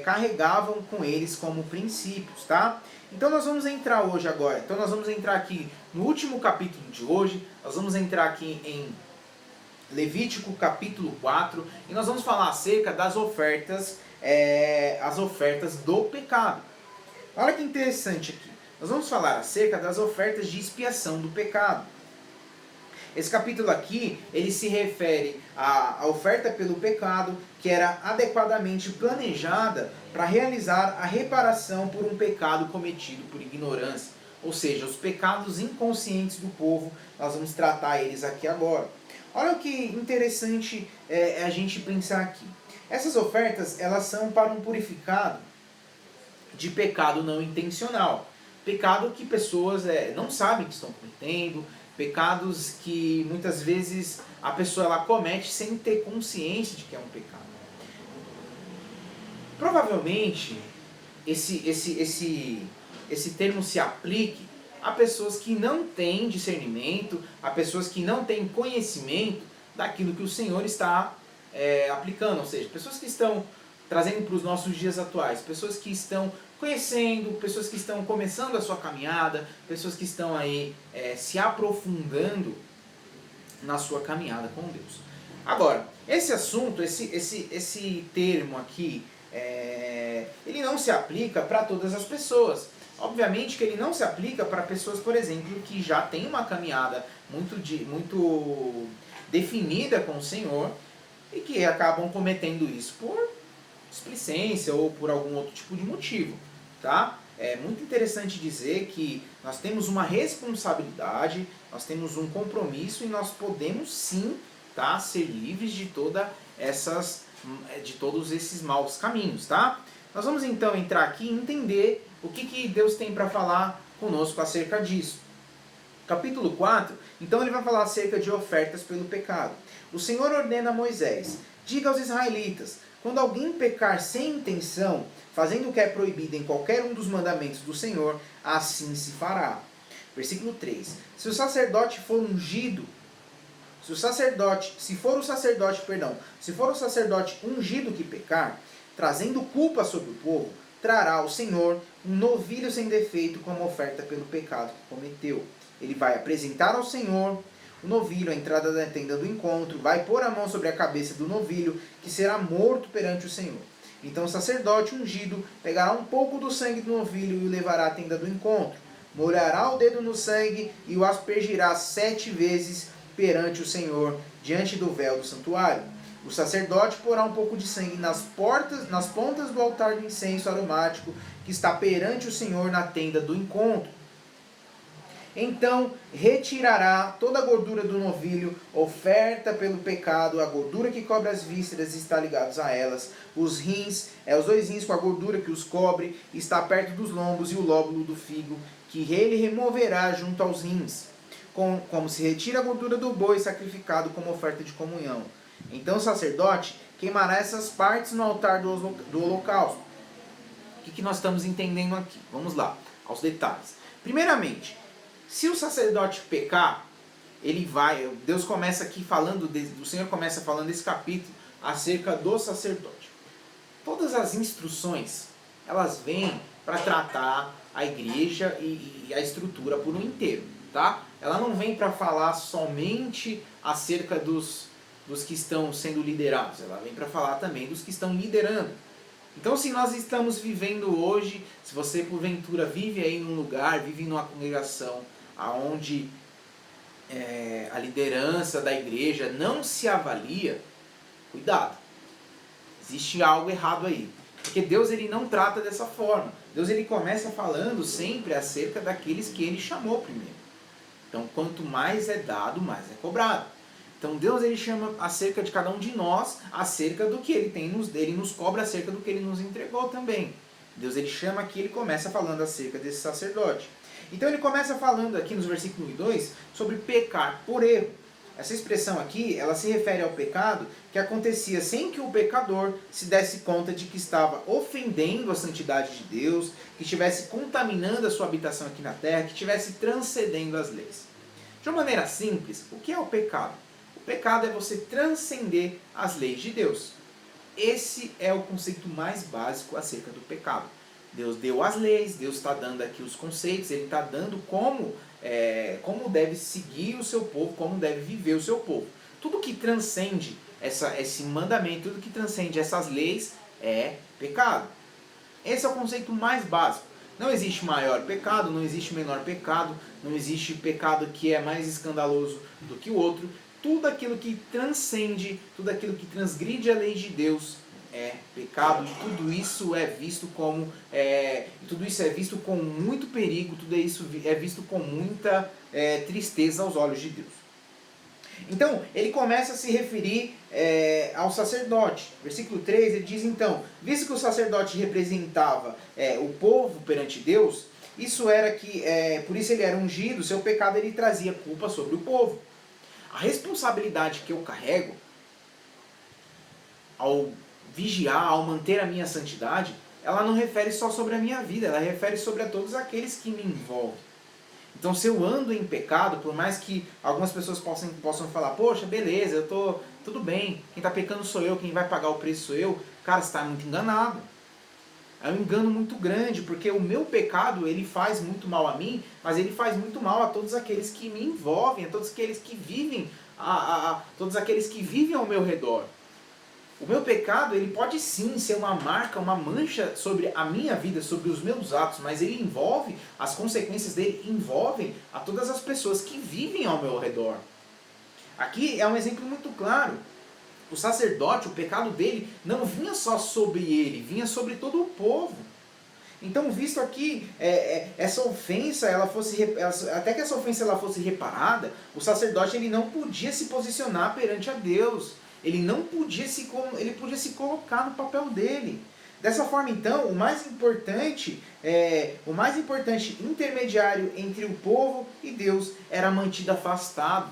carregavam com eles como princípios, tá? Então nós vamos entrar hoje agora, nós vamos entrar aqui no último capítulo de hoje, nós vamos entrar aqui em Levítico capítulo 4, e nós vamos falar acerca das ofertas, as ofertas do pecado. Olha que interessante aqui. Nós vamos falar acerca das ofertas de expiação do pecado. Esse capítulo aqui, ele se refere à oferta pelo pecado, que era adequadamente planejada para realizar a reparação por um pecado cometido por ignorância. Ou seja, os pecados inconscientes do povo, nós vamos tratar eles aqui agora. Olha o que interessante a gente pensar aqui. Essas ofertas, elas são para um purificado de pecado não intencional. Pecado que pessoas não sabem que estão cometendo, pecados que muitas vezes a pessoa ela comete sem ter consciência de que é um pecado. Provavelmente esse termo se aplique a pessoas que não têm discernimento, a pessoas que não têm conhecimento daquilo que o Senhor está aplicando, ou seja, pessoas que estão trazendo para os nossos dias atuais, pessoas que estão conhecendo, pessoas que estão começando a sua caminhada, pessoas que estão aí se aprofundando na sua caminhada com Deus. Agora, esse assunto, esse termo aqui, ele não se aplica para todas as pessoas. Obviamente que ele não se aplica para pessoas, por exemplo, que já têm uma caminhada muito definida com o Senhor e que acabam cometendo isso por displicência ou por algum outro tipo de motivo, tá? É muito interessante dizer que nós temos uma responsabilidade, nós temos um compromisso e nós podemos sim, tá, ser livres de todos esses maus caminhos, tá? Nós vamos então entrar aqui e entender o que Deus tem para falar conosco acerca disso. Capítulo 4, então ele vai falar acerca de ofertas pelo pecado. O Senhor ordena a Moisés: diga aos israelitas, quando alguém pecar sem intenção, fazendo o que é proibido em qualquer um dos mandamentos do Senhor, assim se fará. Versículo 3. Se for o sacerdote ungido que pecar, trazendo culpa sobre o povo, trará ao Senhor um novilho sem defeito como oferta pelo pecado que cometeu. Ele vai apresentar ao Senhor o novilho à entrada da tenda do encontro, vai pôr a mão sobre a cabeça do novilho, que será morto perante o Senhor. Então o sacerdote ungido pegará um pouco do sangue do novilho e o levará à tenda do encontro. Molhará o dedo no sangue e o aspergirá 7 vezes perante o Senhor, diante do véu do santuário. O sacerdote porá um pouco de sangue nas pontas do altar de incenso aromático, que está perante o Senhor na tenda do encontro. Então retirará toda a gordura do novilho, oferta pelo pecado, a gordura que cobre as vísceras está ligados a elas, os 2 rins com a gordura que os cobre, está perto dos lombos, e o lóbulo do figo, que ele removerá junto aos rins, como se retira a gordura do boi sacrificado como oferta de comunhão. Então o sacerdote queimará essas partes no altar do holocausto. O que nós estamos entendendo aqui? Vamos lá, aos detalhes. Primeiramente, se o sacerdote pecar, Deus começa aqui falando, o Senhor começa falando desse capítulo acerca do sacerdote. Todas as instruções, elas vêm para tratar a igreja e a estrutura por um inteiro, tá? Ela não vem para falar somente acerca dos que estão sendo liderados, ela vem para falar também dos que estão liderando. Então, se nós estamos vivendo hoje, se você porventura vive aí num lugar, vive numa congregação onde a liderança da igreja não se avalia, cuidado, existe algo errado aí. Porque Deus ele não trata dessa forma. Deus ele começa falando sempre acerca daqueles que ele chamou primeiro. Então, quanto mais é dado, mais é cobrado. Então Deus ele chama acerca de cada um de nós, acerca do que ele tem ele nos cobra acerca do que ele nos entregou também. Deus ele chama aqui, ele começa falando acerca desse sacerdote. Então ele começa falando aqui nos versículos 1 e 2 sobre pecar por erro. Essa expressão aqui, ela se refere ao pecado que acontecia sem que o pecador se desse conta de que estava ofendendo a santidade de Deus, que estivesse contaminando a sua habitação aqui na terra, que estivesse transcendendo as leis. De uma maneira simples, o que é o pecado? O pecado é você transcender as leis de Deus. Esse é o conceito mais básico acerca do pecado. Deus deu as leis, Deus está dando aqui os conceitos, Ele está dando como deve seguir o seu povo, como deve viver o seu povo. Tudo que transcende esse mandamento, tudo que transcende essas leis é pecado. Esse é o conceito mais básico. Não existe maior pecado, não existe menor pecado, não existe pecado que é mais escandaloso do que o outro. Tudo aquilo que transcende, tudo aquilo que transgride a lei de Deus é pecado, e tudo isso é visto com muito perigo, tudo isso é visto com muita tristeza aos olhos de Deus. Então, ele começa a se referir ao sacerdote. Versículo 3, ele diz então, visto que o sacerdote representava o povo perante Deus, isso era que, por isso ele era ungido, seu pecado ele trazia culpa sobre o povo. A responsabilidade que eu carrego ao vigiar, ao manter a minha santidade, ela não refere só sobre a minha vida, ela refere sobre a todos aqueles que me envolvem. Então, se eu ando em pecado, por mais que algumas pessoas possam falar, poxa, beleza, eu tô tudo bem, quem está pecando sou eu, quem vai pagar o preço sou eu, cara, você está muito enganado. É um engano muito grande, porque o meu pecado, ele faz muito mal a mim, mas ele faz muito mal a todos aqueles que me envolvem, a todos aqueles que vivem, todos aqueles que vivem ao meu redor. O meu pecado, ele pode sim ser uma marca, uma mancha sobre a minha vida, sobre os meus atos, mas ele envolve, as consequências dele envolvem a todas as pessoas que vivem ao meu redor. Aqui é um exemplo muito claro. O sacerdote, o pecado dele não vinha só sobre ele, vinha sobre todo o povo. Então, visto aqui essa ofensa, até que essa ofensa ela fosse reparada, o sacerdote ele não podia se posicionar perante a Deus. Ele não podia ele podia se colocar no papel dele. Dessa forma, então, o mais importante intermediário entre o povo e Deus era mantido afastado.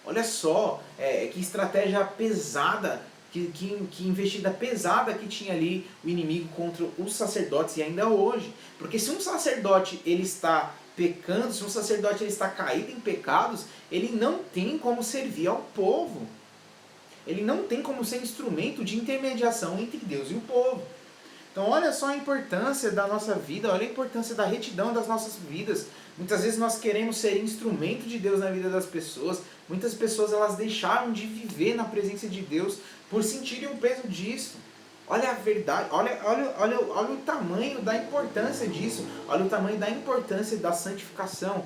Olha só, que estratégia pesada, que investida pesada que tinha ali o inimigo contra os sacerdotes e ainda hoje. Porque se um sacerdote ele está pecando, se um sacerdote ele está caído em pecados, ele não tem como servir ao povo. Ele não tem como ser instrumento de intermediação entre Deus e o povo. Então olha só a importância da nossa vida, olha a importância da retidão das nossas vidas. Muitas vezes nós queremos ser instrumento de Deus na vida das pessoas. Muitas pessoas elas deixaram de viver na presença de Deus por sentirem o peso disso. Olha a verdade, olha o tamanho da importância disso, olha o tamanho da importância da santificação.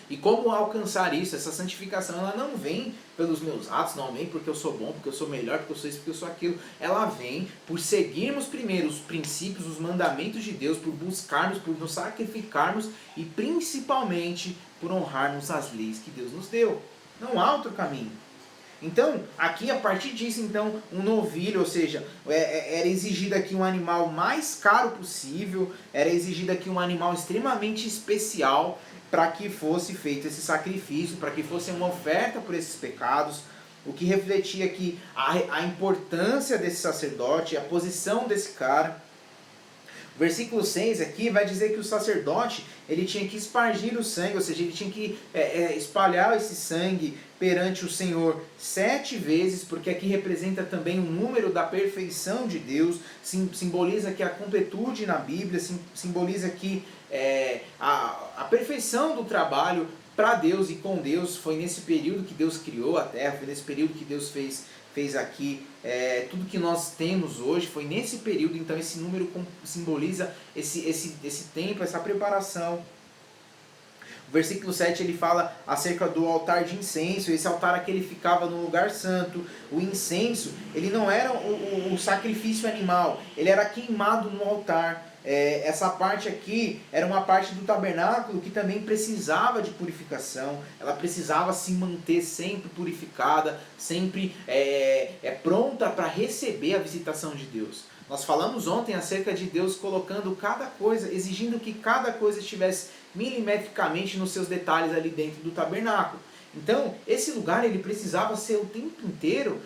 E como alcançar isso? Essa santificação ela não vem pelos meus atos, não vem porque eu sou bom, porque eu sou melhor, porque eu sou isso, porque eu sou aquilo. Ela vem por seguirmos primeiro os princípios, os mandamentos de Deus, por buscarmos, por nos sacrificarmos e principalmente por honrarmos as leis que Deus nos deu. Não há outro caminho. Então, aqui a partir disso, então, um novilho, ou seja, era exigido aqui um animal mais caro possível, era exigido aqui um animal extremamente especial para que fosse feito esse sacrifício, para que fosse uma oferta por esses pecados, o que refletia aqui a importância desse sacerdote, a posição desse cara. O versículo 6 aqui vai dizer que o sacerdote ele tinha que espargir o sangue, ou seja, ele tinha que espalhar esse sangue perante o Senhor 7 vezes, porque aqui representa também o número da perfeição de Deus, simboliza aqui a completude na Bíblia, simboliza aqui a perfeição do trabalho para Deus e com Deus. Foi nesse período que Deus criou a terra, foi nesse período que Deus fez aqui tudo que nós temos hoje, foi nesse período. Então esse número simboliza esse tempo, essa preparação. O versículo 7 ele fala acerca do altar de incenso. Esse altar aqui ele ficava no lugar santo. O incenso ele não era o sacrifício animal, ele era queimado no altar. Essa parte aqui era uma parte do tabernáculo que também precisava de purificação, ela precisava se manter sempre purificada, sempre pronta para receber a visitação de Deus. Nós falamos ontem acerca de Deus colocando cada coisa, exigindo que cada coisa estivesse milimetricamente nos seus detalhes ali dentro do tabernáculo. Então, esse lugar ele precisava ser o tempo inteiro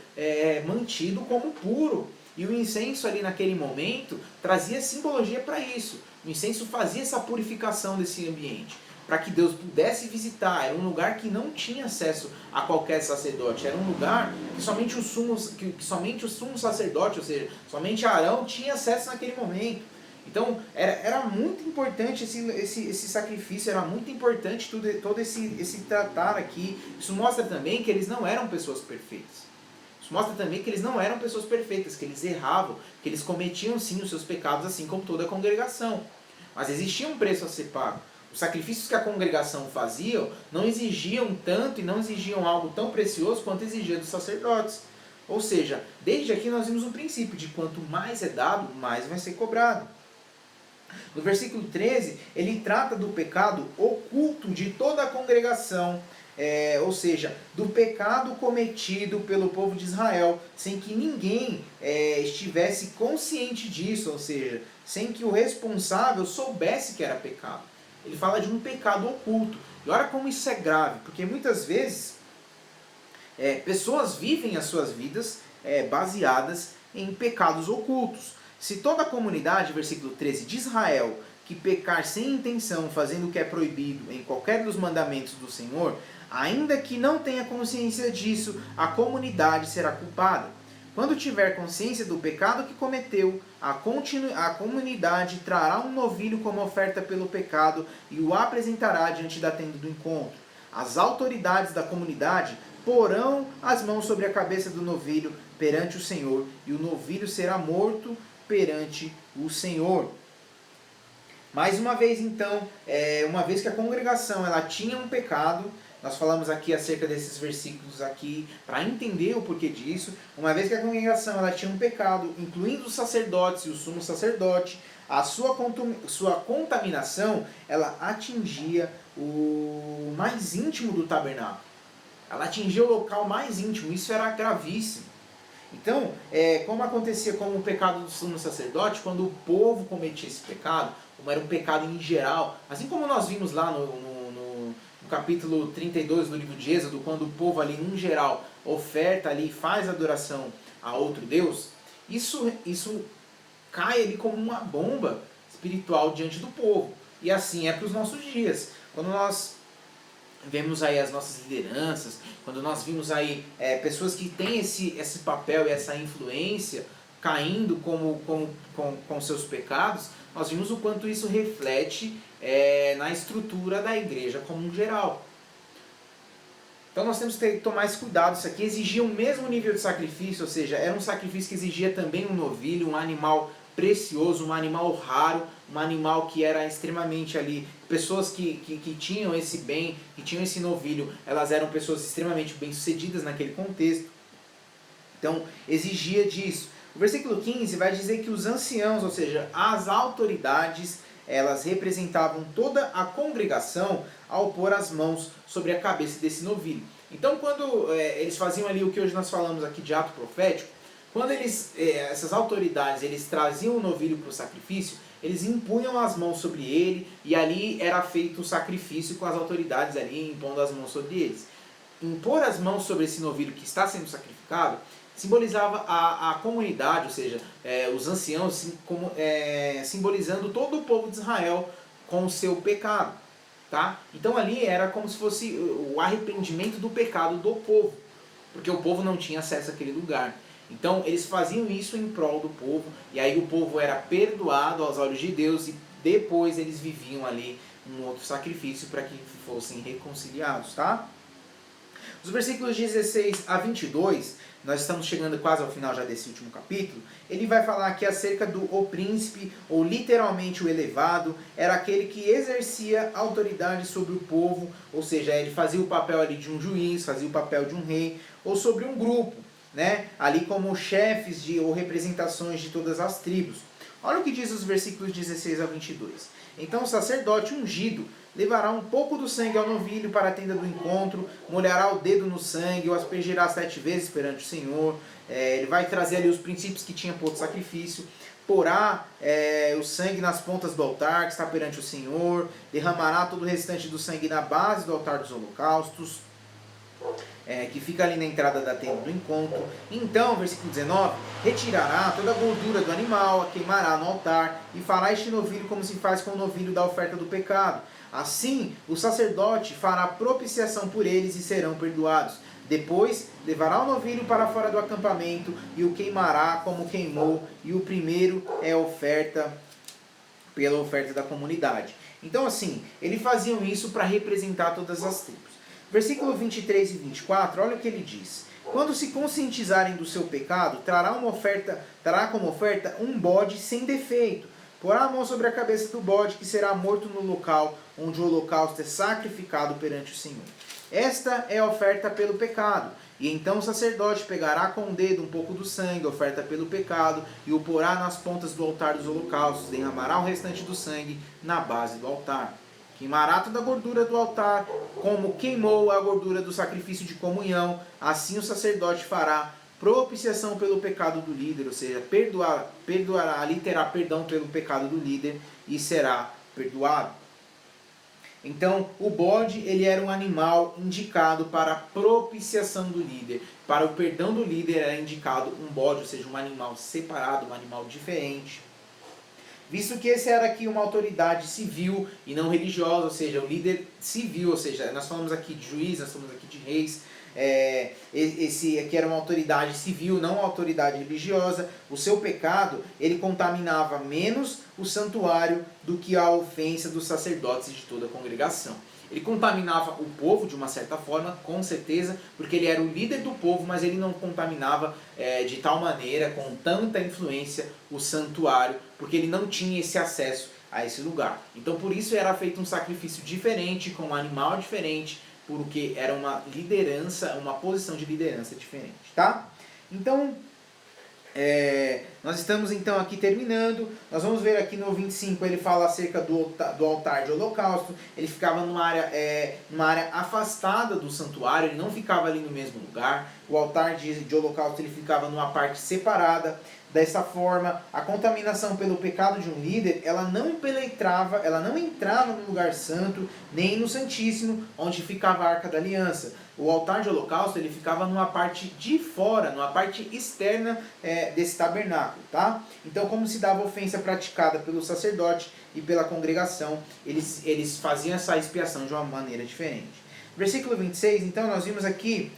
mantido como puro. E o incenso ali naquele momento trazia simbologia para isso. O incenso fazia essa purificação desse ambiente, para que Deus pudesse visitar. Era um lugar que não tinha acesso a qualquer sacerdote. Era um lugar que somente o sumo sacerdote, ou seja, somente Arão tinha acesso naquele momento. Então era muito importante esse sacrifício, era muito importante todo esse tratar aqui. Isso mostra também que eles não eram pessoas perfeitas. Isso mostra também que eles não eram pessoas perfeitas, que eles erravam, que eles cometiam sim os seus pecados, assim como toda a congregação. Mas existia um preço a ser pago. Os sacrifícios que a congregação fazia não exigiam tanto e não exigiam algo tão precioso quanto exigia dos sacerdotes. Ou seja, desde aqui nós vimos um princípio de quanto mais é dado, mais vai ser cobrado. No versículo 13, ele trata do pecado oculto de toda a congregação. Ou seja, do pecado cometido pelo povo de Israel, sem que ninguém estivesse consciente disso, ou seja, sem que o responsável soubesse que era pecado. Ele fala de um pecado oculto. E olha como isso é grave, porque muitas vezes pessoas vivem as suas vidas baseadas em pecados ocultos. Se toda a comunidade, versículo 13, de Israel, que pecar sem intenção, fazendo o que é proibido em qualquer dos mandamentos do Senhor, ainda que não tenha consciência disso, a comunidade será culpada. Quando tiver consciência do pecado que cometeu, a comunidade trará um novilho como oferta pelo pecado e o apresentará diante da tenda do encontro. As autoridades da comunidade porão as mãos sobre a cabeça do novilho perante o Senhor, e o novilho será morto perante o Senhor. Mais uma vez, então, uma vez que a congregação ela tinha um pecado, nós falamos aqui acerca desses versículos aqui para entender o porquê disso. Uma vez que a congregação ela tinha um pecado, incluindo os sacerdotes e o sumo sacerdote, a sua contaminação ela atingia o mais íntimo do tabernáculo. Ela atingia o local mais íntimo, isso era gravíssimo. Então, como acontecia com o pecado do sumo sacerdote, quando o povo cometia esse pecado, como era um pecado em geral, assim como nós vimos lá no capítulo 32 do livro de Êxodo, quando o povo ali, em geral, oferta ali, faz adoração a outro Deus, isso cai ali como uma bomba espiritual diante do povo. E assim é para os nossos dias. Quando nós vemos aí as nossas lideranças, quando nós vimos aí pessoas que têm esse papel e essa influência caindo com seus pecados, nós vimos o quanto isso reflete na estrutura da igreja como um geral. Então nós temos que tomar esse cuidado. Isso aqui exigia o mesmo nível de sacrifício, ou seja, era um sacrifício que exigia também um novilho, um animal precioso, um animal raro, um animal que era extremamente ali, pessoas que tinham esse bem, que tinham esse novilho, elas eram pessoas extremamente bem-sucedidas naquele contexto. Então, exigia disso. O versículo 15 vai dizer que os anciãos, ou seja, as autoridades, elas representavam toda a congregação ao pôr as mãos sobre a cabeça desse novilho. Então, quando eles faziam ali o que hoje nós falamos aqui de ato profético, quando essas autoridades eles traziam o novilho para o sacrifício, eles impunham as mãos sobre ele e ali era feito o sacrifício com as autoridades ali impondo as mãos sobre eles. Impor as mãos sobre esse novilho que está sendo sacrificado simbolizava a comunidade, ou seja, os anciãos, simbolizando todo o povo de Israel com o seu pecado. Tá? Então ali era como se fosse o arrependimento do pecado do povo, porque o povo não tinha acesso àquele lugar. Então eles faziam isso em prol do povo, e aí o povo era perdoado aos olhos de Deus, e depois eles viviam ali um outro sacrifício para que fossem reconciliados. Tá? Os versículos 16 a 22, nós estamos chegando quase ao final já desse último capítulo, ele vai falar aqui acerca do o príncipe, ou literalmente o elevado, era aquele que exercia autoridade sobre o povo, ou seja, ele fazia o papel ali de um juiz, fazia o papel de um rei, ou sobre um grupo, né? Ali como chefes ou representações de todas as tribos. Olha o que diz os versículos 16 a 22. Então o sacerdote ungido levará um pouco do sangue ao novilho para a tenda do encontro, molhará o dedo no sangue, o aspergirá 7 vezes perante o Senhor. Ele vai trazer ali os princípios que tinha por sacrifício, porá o sangue nas pontas do altar que está perante o Senhor, derramará todo o restante do sangue na base do altar dos holocaustos, que fica ali na entrada da tenda do encontro. Então, versículo 19, retirará toda a gordura do animal, a queimará no altar, e fará este novilho como se faz com o novilho da oferta do pecado. Assim, o sacerdote fará propiciação por eles e serão perdoados. Depois, levará o novilho para fora do acampamento e o queimará como queimou, e o primeiro é oferta pela oferta da comunidade. Então, assim, eles faziam isso para representar todas as tribos. Versículo 23 e 24, olha o que ele diz. Quando se conscientizarem do seu pecado, trará como oferta um bode sem defeito. Porá a mão sobre a cabeça do bode, que será morto no local onde o holocausto é sacrificado perante o Senhor. Esta é a oferta pelo pecado. E então o sacerdote pegará com o dedo um pouco do sangue, oferta pelo pecado, e o porá nas pontas do altar dos holocaustos, derramará o restante do sangue na base do altar. Queimará toda a gordura do altar, como queimou a gordura do sacrifício de comunhão, assim o sacerdote fará propiciação pelo pecado do líder, ou seja, perdoará, ali terá perdão pelo pecado do líder e será perdoado. Então, o bode ele era um animal indicado para a propiciação do líder. Para o perdão do líder era indicado um bode, ou seja, um animal separado, um animal diferente. Visto que esse era aqui uma autoridade civil e não religiosa, ou seja, o líder civil, ou seja, nós falamos aqui de juiz, nós falamos aqui de reis, esse aqui era uma autoridade civil, não uma autoridade religiosa. O seu pecado, ele contaminava menos o santuário do que a ofensa dos sacerdotes e de toda a congregação. Ele contaminava o povo de uma certa forma, com certeza, porque ele era o líder do povo, mas ele não contaminava de tal maneira, com tanta influência, o santuário, porque ele não tinha esse acesso a esse lugar. Então por isso era feito um sacrifício diferente, com um animal diferente, porque era uma liderança, uma posição de liderança diferente, tá? Então, nós estamos então aqui terminando. Nós vamos ver aqui no 25, ele fala acerca do altar de holocausto. Ele ficava numa área afastada do santuário, ele não ficava ali no mesmo lugar. O altar de holocausto ele ficava numa parte separada. Dessa forma, a contaminação pelo pecado de um líder, ela não penetrava, ela não entrava no lugar santo, nem no Santíssimo, onde ficava a Arca da Aliança. O altar de holocausto, ele ficava numa parte de fora, numa parte externa desse tabernáculo, tá? Então, como se dava ofensa praticada pelo sacerdote e pela congregação, eles faziam essa expiação de uma maneira diferente. Versículo 26, então, nós vimos aqui,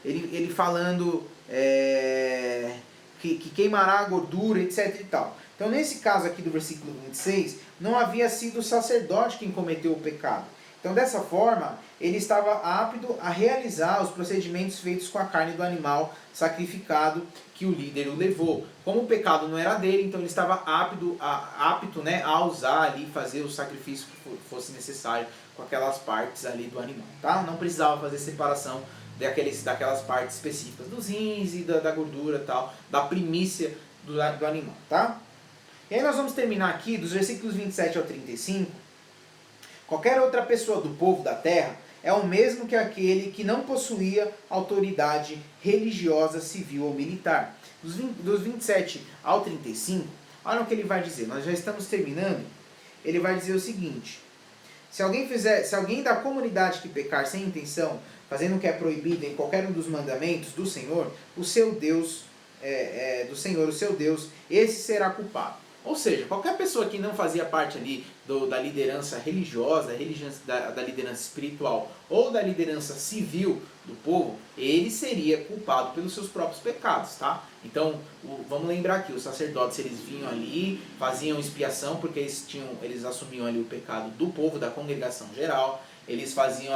ele falando... Que queimará a gordura, etc e tal. Então, nesse caso aqui do versículo 26, não havia sido o sacerdote quem cometeu o pecado. Então, dessa forma, ele estava apto a realizar os procedimentos feitos com a carne do animal sacrificado que o líder o levou. Como o pecado não era dele, então ele estava apto a usar ali, fazer o sacrifício que fosse necessário com aquelas partes ali do animal. Tá? Não precisava fazer separação daquelas partes específicas dos rins e da gordura tal, da primícia do animal, tá? E aí nós vamos terminar aqui dos versículos 27 ao 35. Qualquer outra pessoa do povo da terra é o mesmo que aquele que não possuía autoridade religiosa, civil ou militar. Dos 27 ao 35, olha o que ele vai dizer, nós já estamos terminando. Ele vai dizer o seguinte: se alguém da comunidade que pecar sem intenção, fazendo o que é proibido em qualquer um dos mandamentos do Senhor, o seu Deus, o seu Deus, esse será culpado. Ou seja, qualquer pessoa que não fazia parte ali da liderança religiosa, da liderança espiritual ou da liderança civil do povo, ele seria culpado pelos seus próprios pecados, tá? Então, vamos lembrar aqui, os sacerdotes eles vinham ali, faziam expiação porque eles assumiam ali o pecado do povo, da congregação geral. Eles faziam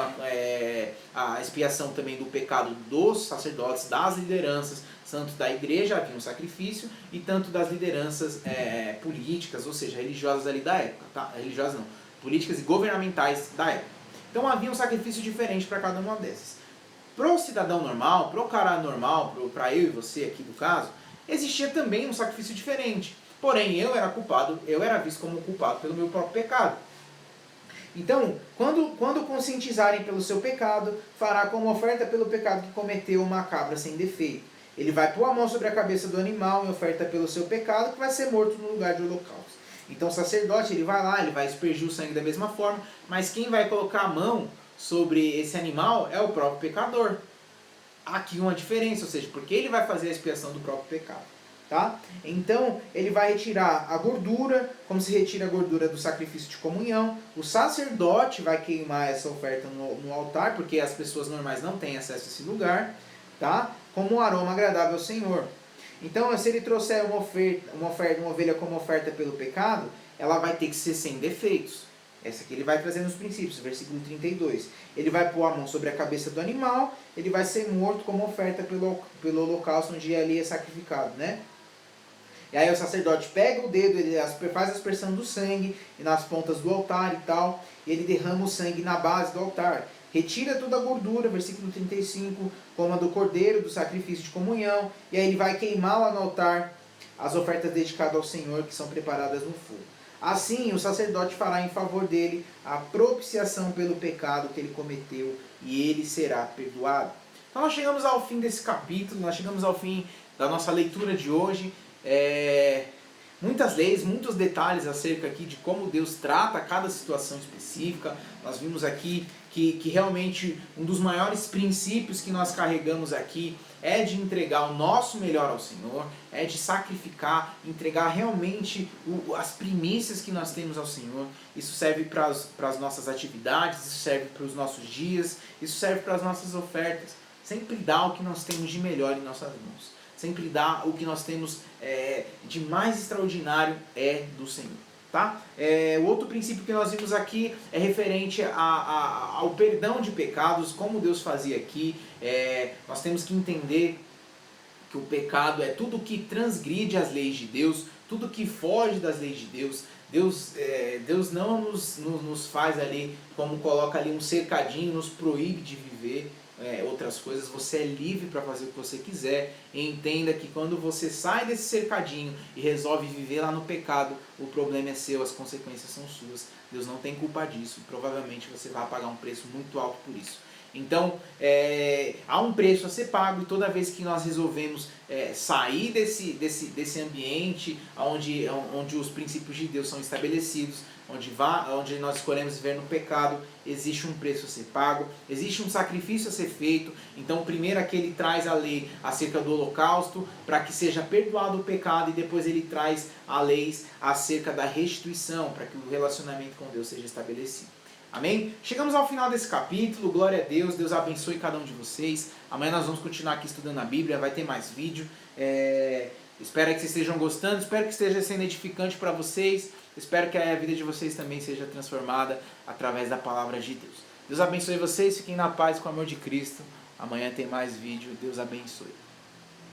a expiação também do pecado dos sacerdotes, das lideranças, tanto da igreja havia um sacrifício, e tanto das lideranças políticas, ou seja, religiosas ali da época, tá? Religiosas não, políticas e governamentais da época. Então havia um sacrifício diferente para cada uma dessas. Para o cidadão normal, para o cara normal, para eu e você aqui do caso, existia também um sacrifício diferente. Porém, eu era visto como culpado pelo meu próprio pecado. Então, quando conscientizarem pelo seu pecado, fará como oferta pelo pecado que cometeu uma cabra sem defeito. Ele vai pôr a mão sobre a cabeça do animal em oferta pelo seu pecado, que vai ser morto no lugar de holocausto. Então o sacerdote ele vai lá, ele vai aspergir o sangue da mesma forma, mas quem vai colocar a mão sobre esse animal é o próprio pecador. Aqui uma diferença, ou seja, porque ele vai fazer a expiação do próprio pecado. Tá? Então ele vai retirar a gordura, como se retira a gordura do sacrifício de comunhão. O sacerdote vai queimar essa oferta no altar, porque as pessoas normais não têm acesso a esse lugar, tá? Como um aroma agradável ao Senhor. Então, se ele trouxer uma ovelha como oferta pelo pecado, ela vai ter que ser sem defeitos. Essa aqui ele vai trazer nos princípios, versículo 32. Ele vai pôr a mão sobre a cabeça do animal, ele vai ser morto como oferta pelo holocausto onde ali é sacrificado, né? E aí o sacerdote pega o dedo, ele faz a aspersão do sangue nas pontas do altar e tal, e ele derrama o sangue na base do altar. Retira toda a gordura, versículo 35, como a do cordeiro, do sacrifício de comunhão, e aí ele vai queimar lá no altar as ofertas dedicadas ao Senhor, que são preparadas no fogo. Assim, o sacerdote fará em favor dele a propiciação pelo pecado que ele cometeu, e ele será perdoado. Então nós chegamos ao fim desse capítulo, nós chegamos ao fim da nossa leitura de hoje. muitas leis, muitos detalhes acerca aqui de como Deus trata cada situação específica. Nós vimos aqui que realmente um dos maiores princípios que nós carregamos aqui é de entregar o nosso melhor ao Senhor, é de sacrificar, entregar realmente as primícias que nós temos ao Senhor. Isso serve para as nossas atividades, isso serve para os nossos dias, isso serve para as nossas ofertas. Sempre dá o que nós temos de melhor em nossas mãos. Sempre dá o que nós temos de mais extraordinário é do Senhor. Tá? O outro princípio que nós vimos aqui é referente ao perdão de pecados, como Deus fazia aqui. Nós temos que entender que o pecado é tudo que transgride as leis de Deus, tudo que foge das leis de Deus. Deus não nos faz ali, como coloca ali um cercadinho, nos proíbe de viver outras coisas. Você é livre para fazer o que você quiser. E entenda que quando você sai desse cercadinho e resolve viver lá no pecado, o problema é seu, as consequências são suas. Deus não tem culpa disso. Provavelmente você vai pagar um preço muito alto por isso. Então, há um preço a ser pago, e toda vez que nós resolvemos sair desse ambiente onde os princípios de Deus são estabelecidos, onde nós escolhemos viver no pecado, existe um preço a ser pago, existe um sacrifício a ser feito. Então, primeiro aqui ele traz a lei acerca do holocausto, para que seja perdoado o pecado, e depois ele traz a lei acerca da restituição, para que o relacionamento com Deus seja estabelecido. Amém? Chegamos ao final desse capítulo, glória a Deus, Deus abençoe cada um de vocês. Amanhã nós vamos continuar aqui estudando a Bíblia, vai ter mais vídeo. Espero que vocês estejam gostando, espero que esteja sendo edificante para vocês. Espero que a vida de vocês também seja transformada através da palavra de Deus. Deus abençoe vocês, fiquem na paz com o amor de Cristo. Amanhã tem mais vídeo, Deus abençoe.